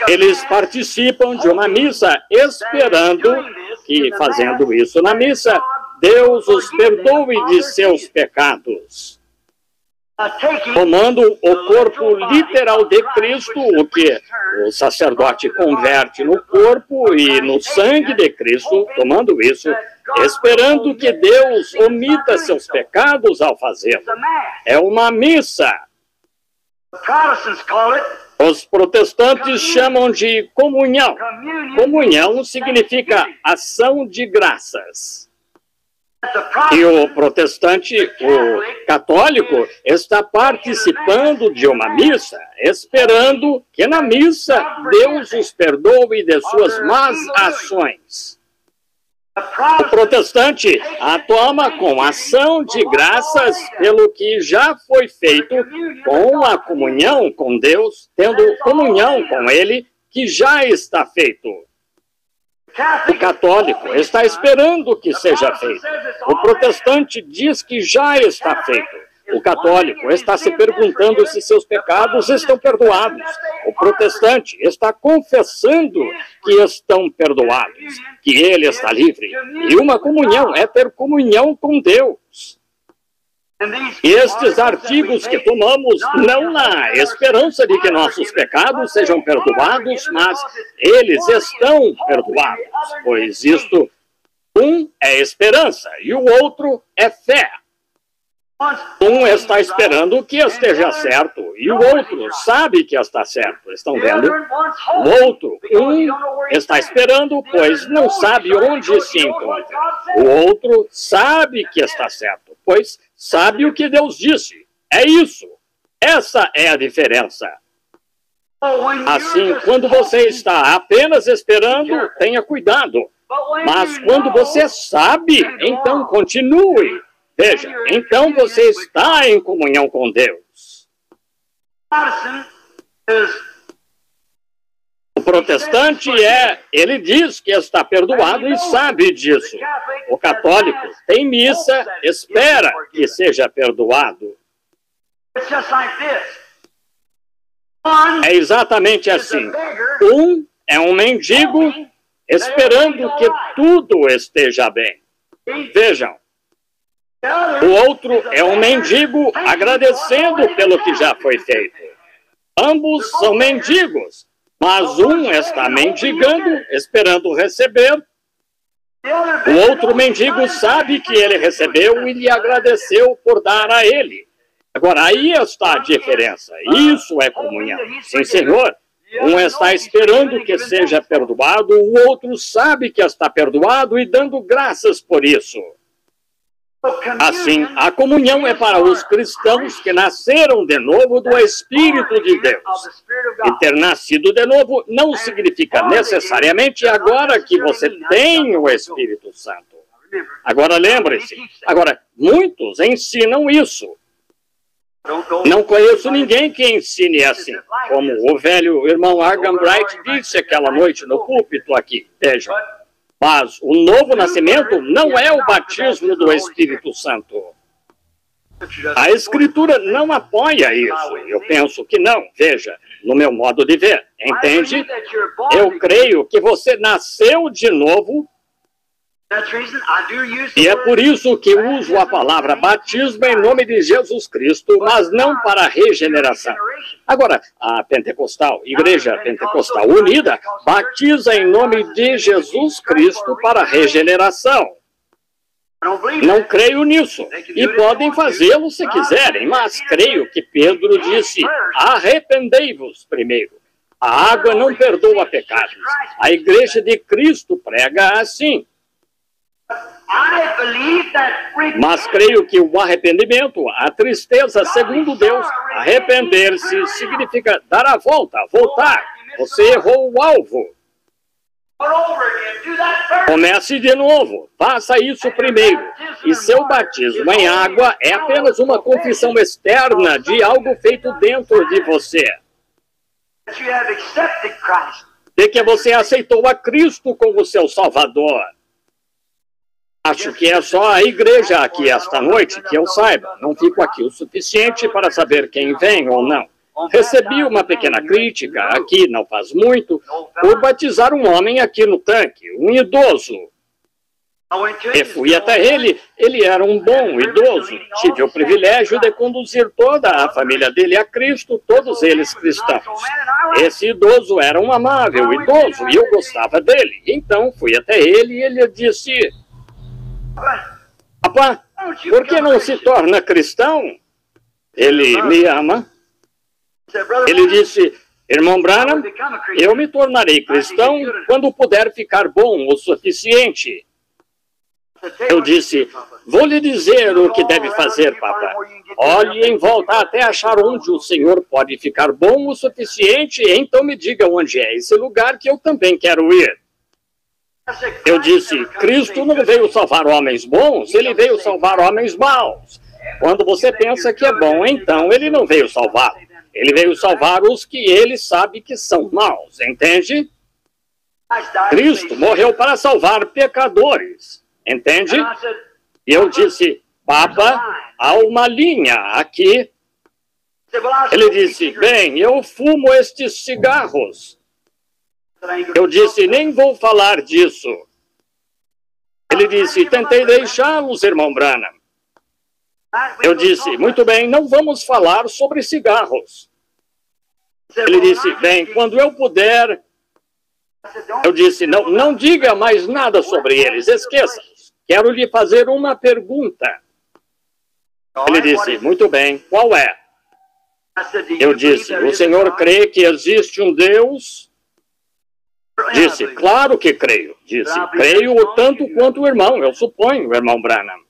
Eles participam de uma missa esperando que, fazendo isso na missa, Deus os perdoe de seus pecados. Tomando o corpo literal de Cristo, o que o sacerdote converte no corpo e no sangue de Cristo, tomando isso, esperando que Deus omita seus pecados ao fazê-lo. É uma missa. Os protestantes chamam de comunhão. Comunhão significa ação de graças. E o protestante, o católico, está participando de uma missa, esperando que na missa Deus os perdoe de suas más ações. O protestante a toma com ação de graças pelo que já foi feito, com a comunhão com Deus, tendo comunhão com Ele, que já está feito. O católico está esperando que seja feito. O protestante diz que já está feito. O católico está se perguntando se seus pecados estão perdoados. O protestante está confessando que estão perdoados, que ele está livre. E uma comunhão é ter comunhão com Deus. E estes artigos que tomamos não na esperança de que nossos pecados sejam perdoados, mas eles estão perdoados, pois isto, um é esperança e o outro é fé. Um está esperando que esteja certo e o outro sabe que está certo. Estão vendo? O outro, está esperando, pois não sabe onde se encontra. O outro sabe que está certo, pois sabe o que Deus disse. É isso. Essa é a diferença. Assim, quando você está apenas esperando, tenha cuidado. Mas quando você sabe, então continue. Veja, então você está em comunhão com Deus. O protestante ele diz que está perdoado e sabe disso. O católico tem missa, espera que seja perdoado. É exatamente assim. Um é um mendigo esperando que tudo esteja bem. Vejam. O outro é um mendigo agradecendo pelo que já foi feito. Ambos são mendigos, mas um está mendigando, esperando receber. O outro mendigo sabe que ele recebeu e lhe agradeceu por dar a ele. Agora, aí está a diferença. Isso é comunhão. Sim, Senhor. Um está esperando que seja perdoado, o outro sabe que está perdoado e dando graças por isso. Assim, a comunhão é para os cristãos que nasceram de novo do Espírito de Deus. E ter nascido de novo não significa necessariamente agora que você tem o Espírito Santo. Agora, lembre-se. Agora, muitos ensinam isso. Não conheço ninguém que ensine assim, como o velho irmão Argan Bright disse aquela noite no púlpito aqui. Vejam. Mas o novo nascimento não é o batismo do Espírito Santo. A Escritura não apoia isso. Eu penso que não. Veja, no meu modo de ver. Entende? Eu creio que você nasceu de novo. E é por isso que uso a palavra batismo em nome de Jesus Cristo, mas não para regeneração. Agora, a Pentecostal, Igreja Pentecostal Unida, batiza em nome de Jesus Cristo para regeneração. Não creio nisso. E podem fazê-lo se quiserem, mas creio que Pedro disse, arrependei-vos primeiro. A água não perdoa pecados. A Igreja de Cristo prega assim. Mas creio que o arrependimento, a tristeza, segundo Deus, arrepender-se significa dar a volta, voltar. Você errou o alvo. Comece de novo. Faça isso primeiro. E seu batismo em água é apenas uma confissão externa de algo feito dentro de você. De que você aceitou a Cristo como seu Salvador. Acho que é só a igreja aqui esta noite que eu saiba. Não fico aqui o suficiente para saber quem vem ou não. Recebi uma pequena crítica aqui, não faz muito, por batizar um homem aqui no tanque, um idoso. E fui até ele. Ele era um bom idoso. Tive o privilégio de conduzir toda a família dele a Cristo, todos eles cristãos. Esse idoso era um amável idoso e eu gostava dele. Então fui até ele e ele disse... Papá, por que não se torna cristão? Ele me ama. Ele disse, irmão Branham, eu me tornarei cristão quando puder ficar bom o suficiente. Eu disse, vou lhe dizer o que deve fazer, papá. Olhe em volta até achar onde o Senhor pode ficar bom o suficiente, então me diga onde é esse lugar que eu também quero ir. Eu disse, Cristo não veio salvar homens bons, ele veio salvar homens maus. Quando você pensa que é bom, então ele não veio salvar. Ele veio salvar os que ele sabe que são maus, entende? Cristo morreu para salvar pecadores, entende? E eu disse, Papa, há uma linha aqui. Ele disse, bem, eu fumo estes cigarros. Eu disse, nem vou falar disso. Ele disse, tentei deixá-los, irmão Branham. Eu disse, muito bem, não vamos falar sobre cigarros. Ele disse, bem, quando eu puder... Eu disse, não diga mais nada sobre eles, esqueça-os. Quero lhe fazer uma pergunta. Ele disse, muito bem, qual é? Eu disse, o senhor crê que existe um Deus? Disse, claro que creio. Disse, creio o tanto quanto o irmão, eu suponho, o irmão Branham.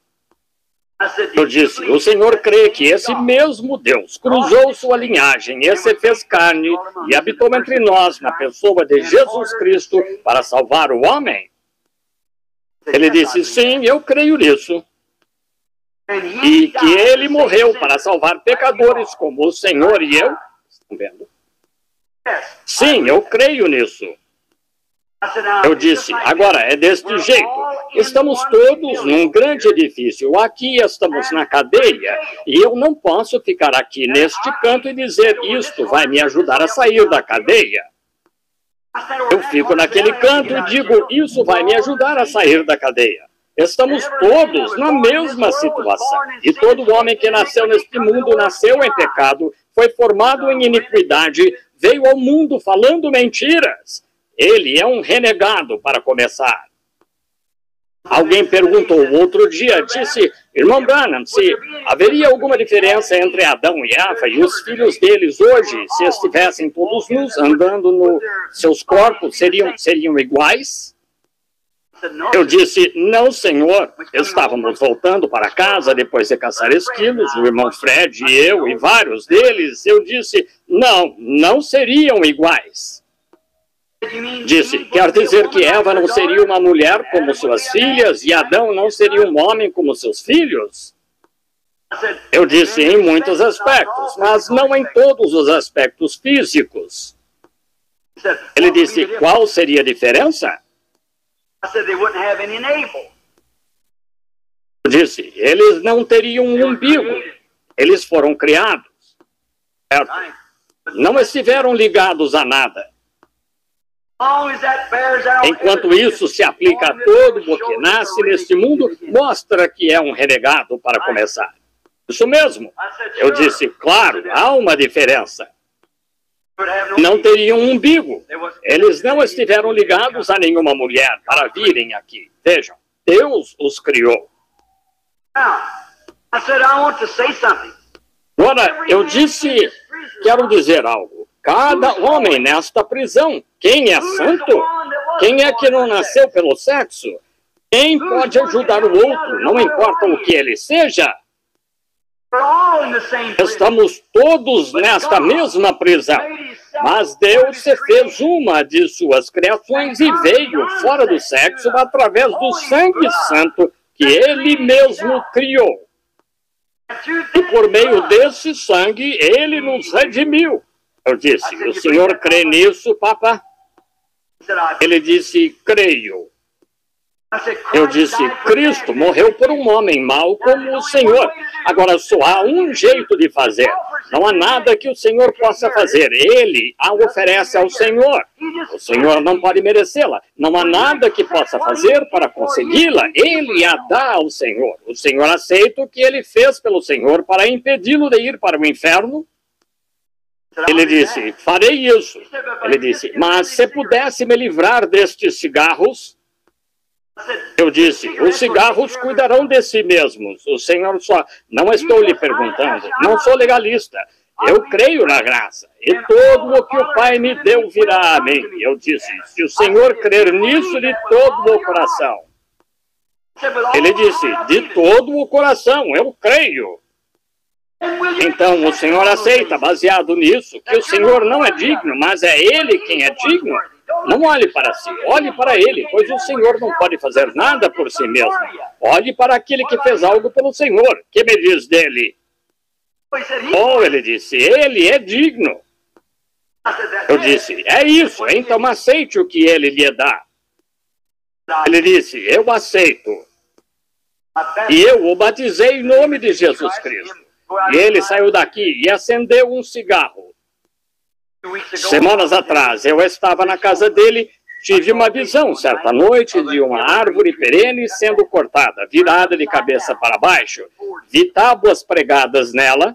Eu disse, o senhor crê que esse mesmo Deus cruzou sua linhagem e se fez carne e habitou entre nós na pessoa de Jesus Cristo para salvar o homem? Ele disse, sim, eu creio nisso. E que ele morreu para salvar pecadores como o senhor e eu? Estão vendo? Sim, eu creio nisso. Eu disse, agora é deste jeito. Estamos todos num grande edifício. Aqui estamos na cadeia e eu não posso ficar aqui neste canto e dizer isto vai me ajudar a sair da cadeia. Eu fico naquele canto e digo isso vai me ajudar a sair da cadeia. Estamos todos na mesma situação. E todo homem que nasceu neste mundo nasceu em pecado, foi formado em iniquidade, veio ao mundo falando mentiras. Ele é um renegado, para começar. Alguém perguntou outro dia, disse, irmão Branham, se haveria alguma diferença entre Adão e Eva e os filhos deles hoje, se estivessem todos nus, andando nos seus corpos, seriam iguais? Eu disse, não, senhor. Estávamos voltando para casa depois de caçar esquilos, o irmão Fred e eu e vários deles. Eu disse, não seriam iguais. Disse, quer dizer que Eva não seria uma mulher como suas filhas e Adão não seria um homem como seus filhos? Eu disse, em muitos aspectos, mas não em todos os aspectos físicos. Ele disse, qual seria a diferença? Eu disse, eles não teriam um umbigo. Eles foram criados. Certo? Não estiveram ligados a nada. Enquanto isso se aplica a todo o que nasce neste mundo, mostra que é um renegado para começar. Isso mesmo. Eu disse, claro, há uma diferença. Não teriam um umbigo. Eles não estiveram ligados a nenhuma mulher para virem aqui. Vejam, Deus os criou. Agora, eu disse, quero dizer algo. Cada homem nesta prisão, quem é santo? Quem é que não nasceu pelo sexo? Quem pode ajudar o outro, não importa o que ele seja? Estamos todos nesta mesma prisão. Mas Deus se fez uma de suas criações e veio fora do sexo através do sangue santo que Ele mesmo criou. E por meio desse sangue, Ele nos redimiu. Eu disse, o senhor crê nisso, papá? Ele disse, creio. Eu disse, Cristo morreu por um homem mau como o Senhor. Agora só há um jeito de fazer. Não há nada que o Senhor possa fazer. Ele a oferece ao Senhor. O Senhor não pode merecê-la. Não há nada que possa fazer para consegui-la. Ele a dá ao Senhor. O Senhor aceita o que ele fez pelo Senhor para impedi-lo de ir para o inferno. Ele disse, farei isso. Ele disse, mas se pudesse me livrar destes cigarros... Eu disse, os cigarros cuidarão de si mesmos. O Senhor só... Não estou lhe perguntando. Não sou legalista. Eu creio na graça. E todo o que o Pai me deu virá a mim. Eu disse, se o Senhor crer nisso de todo o coração. Ele disse, de todo o coração, eu creio. Então o Senhor aceita, baseado nisso, que o Senhor não é digno, mas é Ele quem é digno. Não olhe para si, olhe para Ele, pois o Senhor não pode fazer nada por si mesmo. Olhe para aquele que fez algo pelo Senhor. Que me diz dele? Oh, ele disse, Ele é digno. Eu disse, é isso, então aceite o que Ele lhe dá. Ele disse, eu aceito. E eu o batizei em nome de Jesus Cristo. E ele saiu daqui e acendeu um cigarro. Semanas atrás, eu estava na casa dele, tive uma visão certa noite de uma árvore perene sendo cortada, virada de cabeça para baixo. Vi tábuas pregadas nela.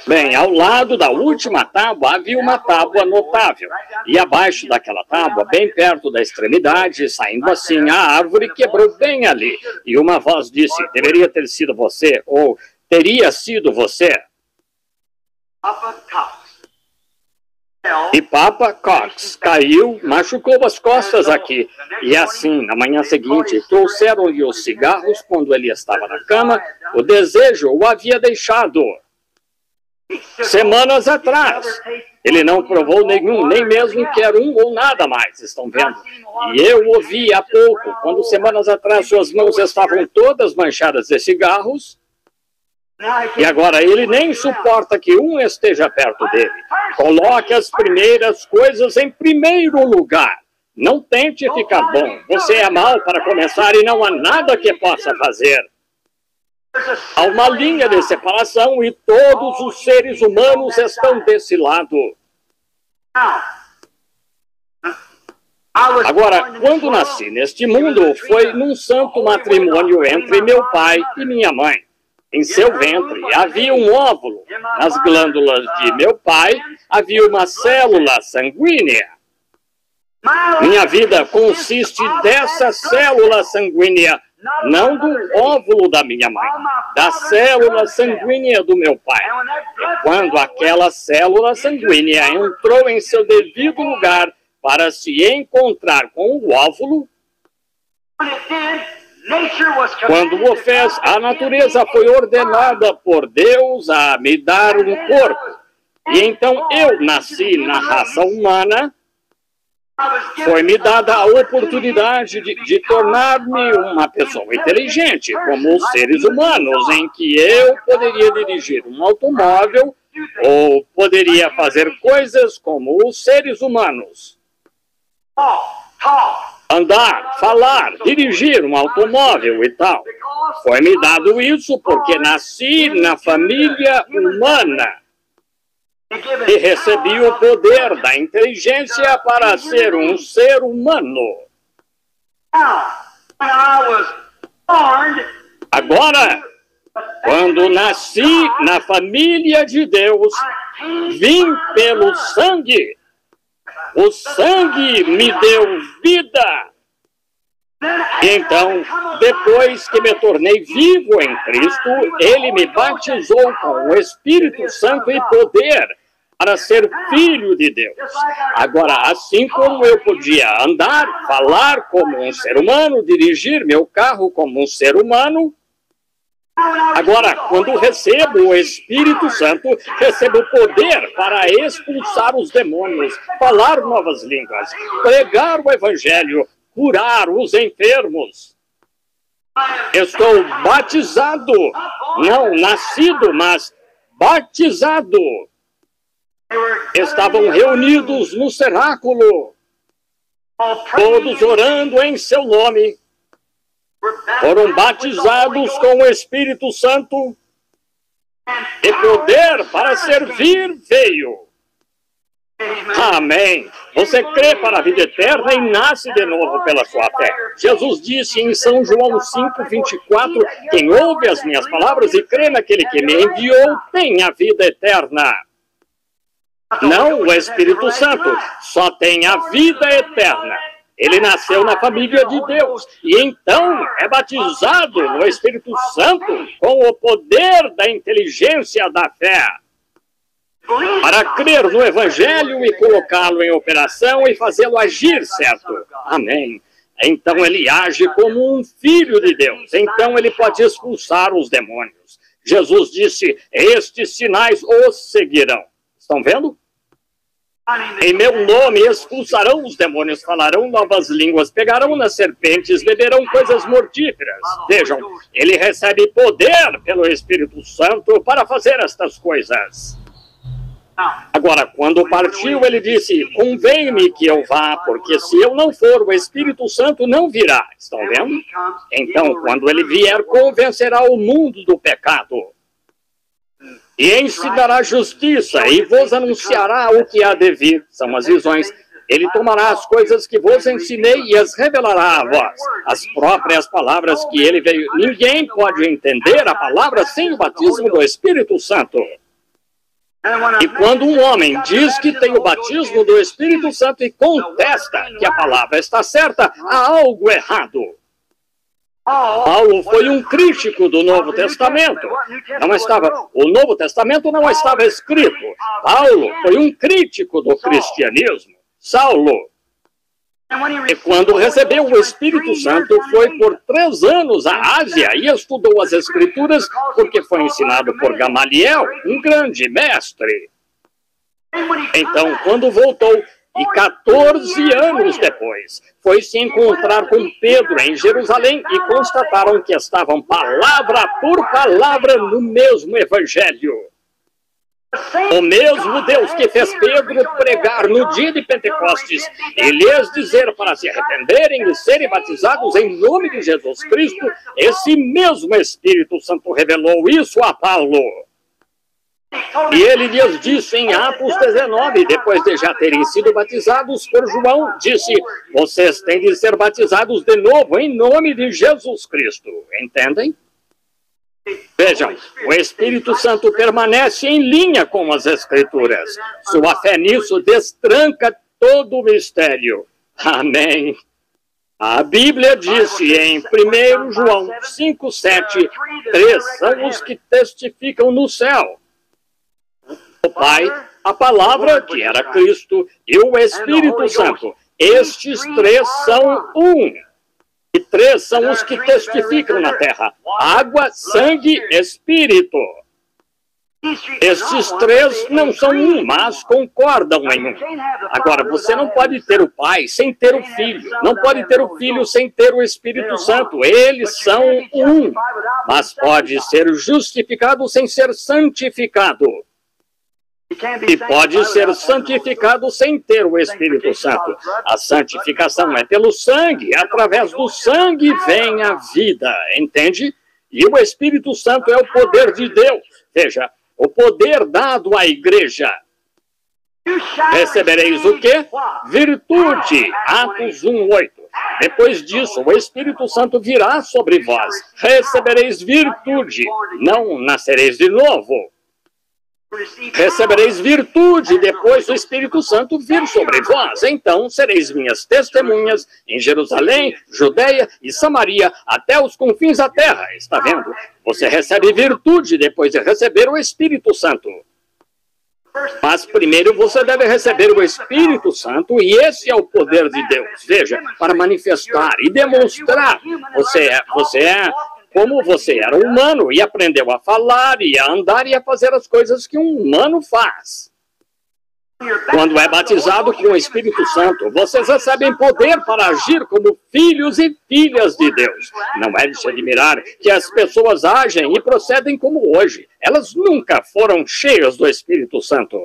Bem, ao lado da última tábua havia uma tábua notável. E abaixo daquela tábua, bem perto da extremidade, saindo assim, a árvore quebrou bem ali. E uma voz disse, deveria ter sido você, ou teria sido você. E Papa Cox caiu, machucou as costas aqui. E assim, na manhã seguinte, trouxeram-lhe os cigarros quando ele estava na cama. O desejo o havia deixado. Semanas atrás. Ele não provou nenhum, nem mesmo quer um ou nada mais, estão vendo? E eu ouvi há pouco, quando semanas atrás suas mãos estavam todas manchadas de cigarros. E agora ele nem suporta que um esteja perto dele. Coloque as primeiras coisas em primeiro lugar. Não tente ficar bom. Você é mau para começar e não há nada que possa fazer. Há uma linha de separação e todos os seres humanos estão desse lado. Agora, quando nasci neste mundo, foi num santo matrimônio entre meu pai e minha mãe. Em seu ventre havia um óvulo. Nas glândulas de meu pai havia uma célula sanguínea. Minha vida consiste dessa célula sanguínea não do óvulo da minha mãe, da célula sanguínea do meu pai. E quando aquela célula sanguínea entrou em seu devido lugar para se encontrar com o óvulo, quando o fez, a natureza foi ordenada por Deus a me dar um corpo. E então eu nasci na raça humana. Foi-me dada a oportunidade de tornar-me uma pessoa inteligente, como os seres humanos, em que eu poderia dirigir um automóvel ou poderia fazer coisas como os seres humanos. Andar, falar, dirigir um automóvel e tal. Foi-me dado isso porque nasci na família humana e recebi o poder da inteligência para ser um ser humano. Agora, quando nasci na família de Deus, vim pelo sangue. O sangue me deu vida. Então, depois que me tornei vivo em Cristo, Ele me batizou com o Espírito Santo e poder para ser filho de Deus. Agora, assim como eu podia andar, falar como um ser humano, dirigir meu carro como um ser humano, agora, quando recebo o Espírito Santo, recebo poder para expulsar os demônios, falar novas línguas, pregar o Evangelho, curar os enfermos. Estou batizado, não nascido, mas batizado. Estavam reunidos no cenáculo, todos orando em seu nome. Foram batizados com o Espírito Santo e poder para servir veio. Amém. Você crê para a vida eterna e nasce de novo pela sua fé. Jesus disse em São João 5:24, quem ouve as minhas palavras e crê naquele que me enviou tem a vida eterna. Não o Espírito Santo, só tem a vida eterna. Ele nasceu na família de Deus e então é batizado no Espírito Santo com o poder da inteligência da fé. Para crer no Evangelho e colocá-lo em operação e fazê-lo agir certo. Amém. Então ele age como um filho de Deus. Então ele pode expulsar os demônios. Jesus disse, estes sinais os seguirão. Estão vendo? Em meu nome expulsarão os demônios, falarão novas línguas, pegarão nas serpentes, beberão coisas mortíferas. Vejam, ele recebe poder pelo Espírito Santo para fazer estas coisas. Agora, quando partiu, ele disse, convém-me que eu vá, porque se eu não for, o Espírito Santo não virá. Estão vendo? Então, quando ele vier, convencerá o mundo do pecado. E ensinará justiça, e vos anunciará o que há de vir. São as visões. Ele tomará as coisas que vos ensinei e as revelará a vós. As próprias palavras que ele veio. Ninguém pode entender a palavra sem o batismo do Espírito Santo. E quando um homem diz que tem o batismo do Espírito Santo e contesta que a palavra está certa, há algo errado. Paulo foi um crítico do Novo Testamento. O Novo Testamento não estava escrito. Paulo foi um crítico do cristianismo. Saulo. E quando recebeu o Espírito Santo, foi por 3 anos à Ásia e estudou as Escrituras, porque foi ensinado por Gamaliel, um grande mestre. Então, quando voltou, e 14 anos depois, foi se encontrar com Pedro em Jerusalém e constataram que estavam palavra por palavra no mesmo Evangelho. O mesmo Deus que fez Pedro pregar no dia de Pentecostes e lhes dizer para se arrependerem e serem batizados em nome de Jesus Cristo, esse mesmo Espírito Santo revelou isso a Paulo. E ele lhes disse em Atos 19, depois de já terem sido batizados por João, disse, vocês têm de ser batizados de novo em nome de Jesus Cristo. Entendem? Vejam, o Espírito Santo permanece em linha com as Escrituras. Sua fé nisso destranca todo o mistério. Amém. A Bíblia disse em 1 João 5, 7, 3, são os que testificam no céu: o Pai, a Palavra, que era Cristo, e o Espírito Santo. Estes três são um. E três são os que testificam na terra: água, sangue, Espírito. Estes três não são um, mas concordam em um. Agora, você não pode ter o Pai sem ter o Filho. Não pode ter o Filho sem ter o Espírito Santo. Eles são um. Mas pode ser justificado sem ser santificado. E pode ser santificado sem ter o Espírito Santo. A santificação é pelo sangue. Através do sangue vem a vida. Entende? E o Espírito Santo é o poder de Deus. Veja, o poder dado à igreja. Recebereis o quê? Virtude. Atos 1:8. Depois disso, o Espírito Santo virá sobre vós. Recebereis virtude. Não nascereis de novo. Recebereis virtude depois do Espírito Santo vir sobre vós. Então sereis minhas testemunhas em Jerusalém, Judeia e Samaria, até os confins da terra. Está vendo? Você recebe virtude depois de receber o Espírito Santo. Mas primeiro você deve receber o Espírito Santo, e esse é o poder de Deus. Veja, para manifestar e demonstrar. Você é como você era humano e aprendeu a falar e a andar e a fazer as coisas que um humano faz. Quando é batizado com o Espírito Santo, vocês recebem poder para agir como filhos e filhas de Deus. Não é de se admirar que as pessoas agem e procedem como hoje. Elas nunca foram cheias do Espírito Santo.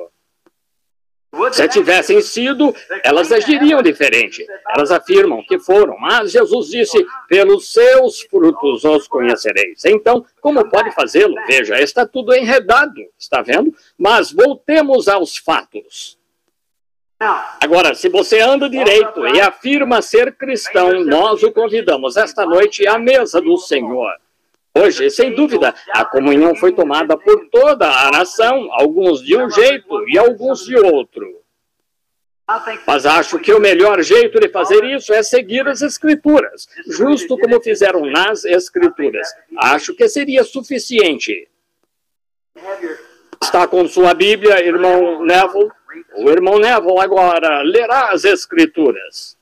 Se tivessem sido, elas agiriam diferente. Elas afirmam que foram, mas Jesus disse: pelos seus frutos os conhecereis. Então, como pode fazê-lo? Veja, está tudo enredado, está vendo? Mas voltemos aos fatos. Agora, se você anda direito e afirma ser cristão, nós o convidamos esta noite à mesa do Senhor. Hoje, sem dúvida, a comunhão foi tomada por toda a nação, alguns de um jeito e alguns de outro. Mas acho que o melhor jeito de fazer isso é seguir as Escrituras, justo como fizeram nas Escrituras. Acho que seria suficiente. Está com sua Bíblia, irmão Neville? O irmão Neville agora lerá as Escrituras.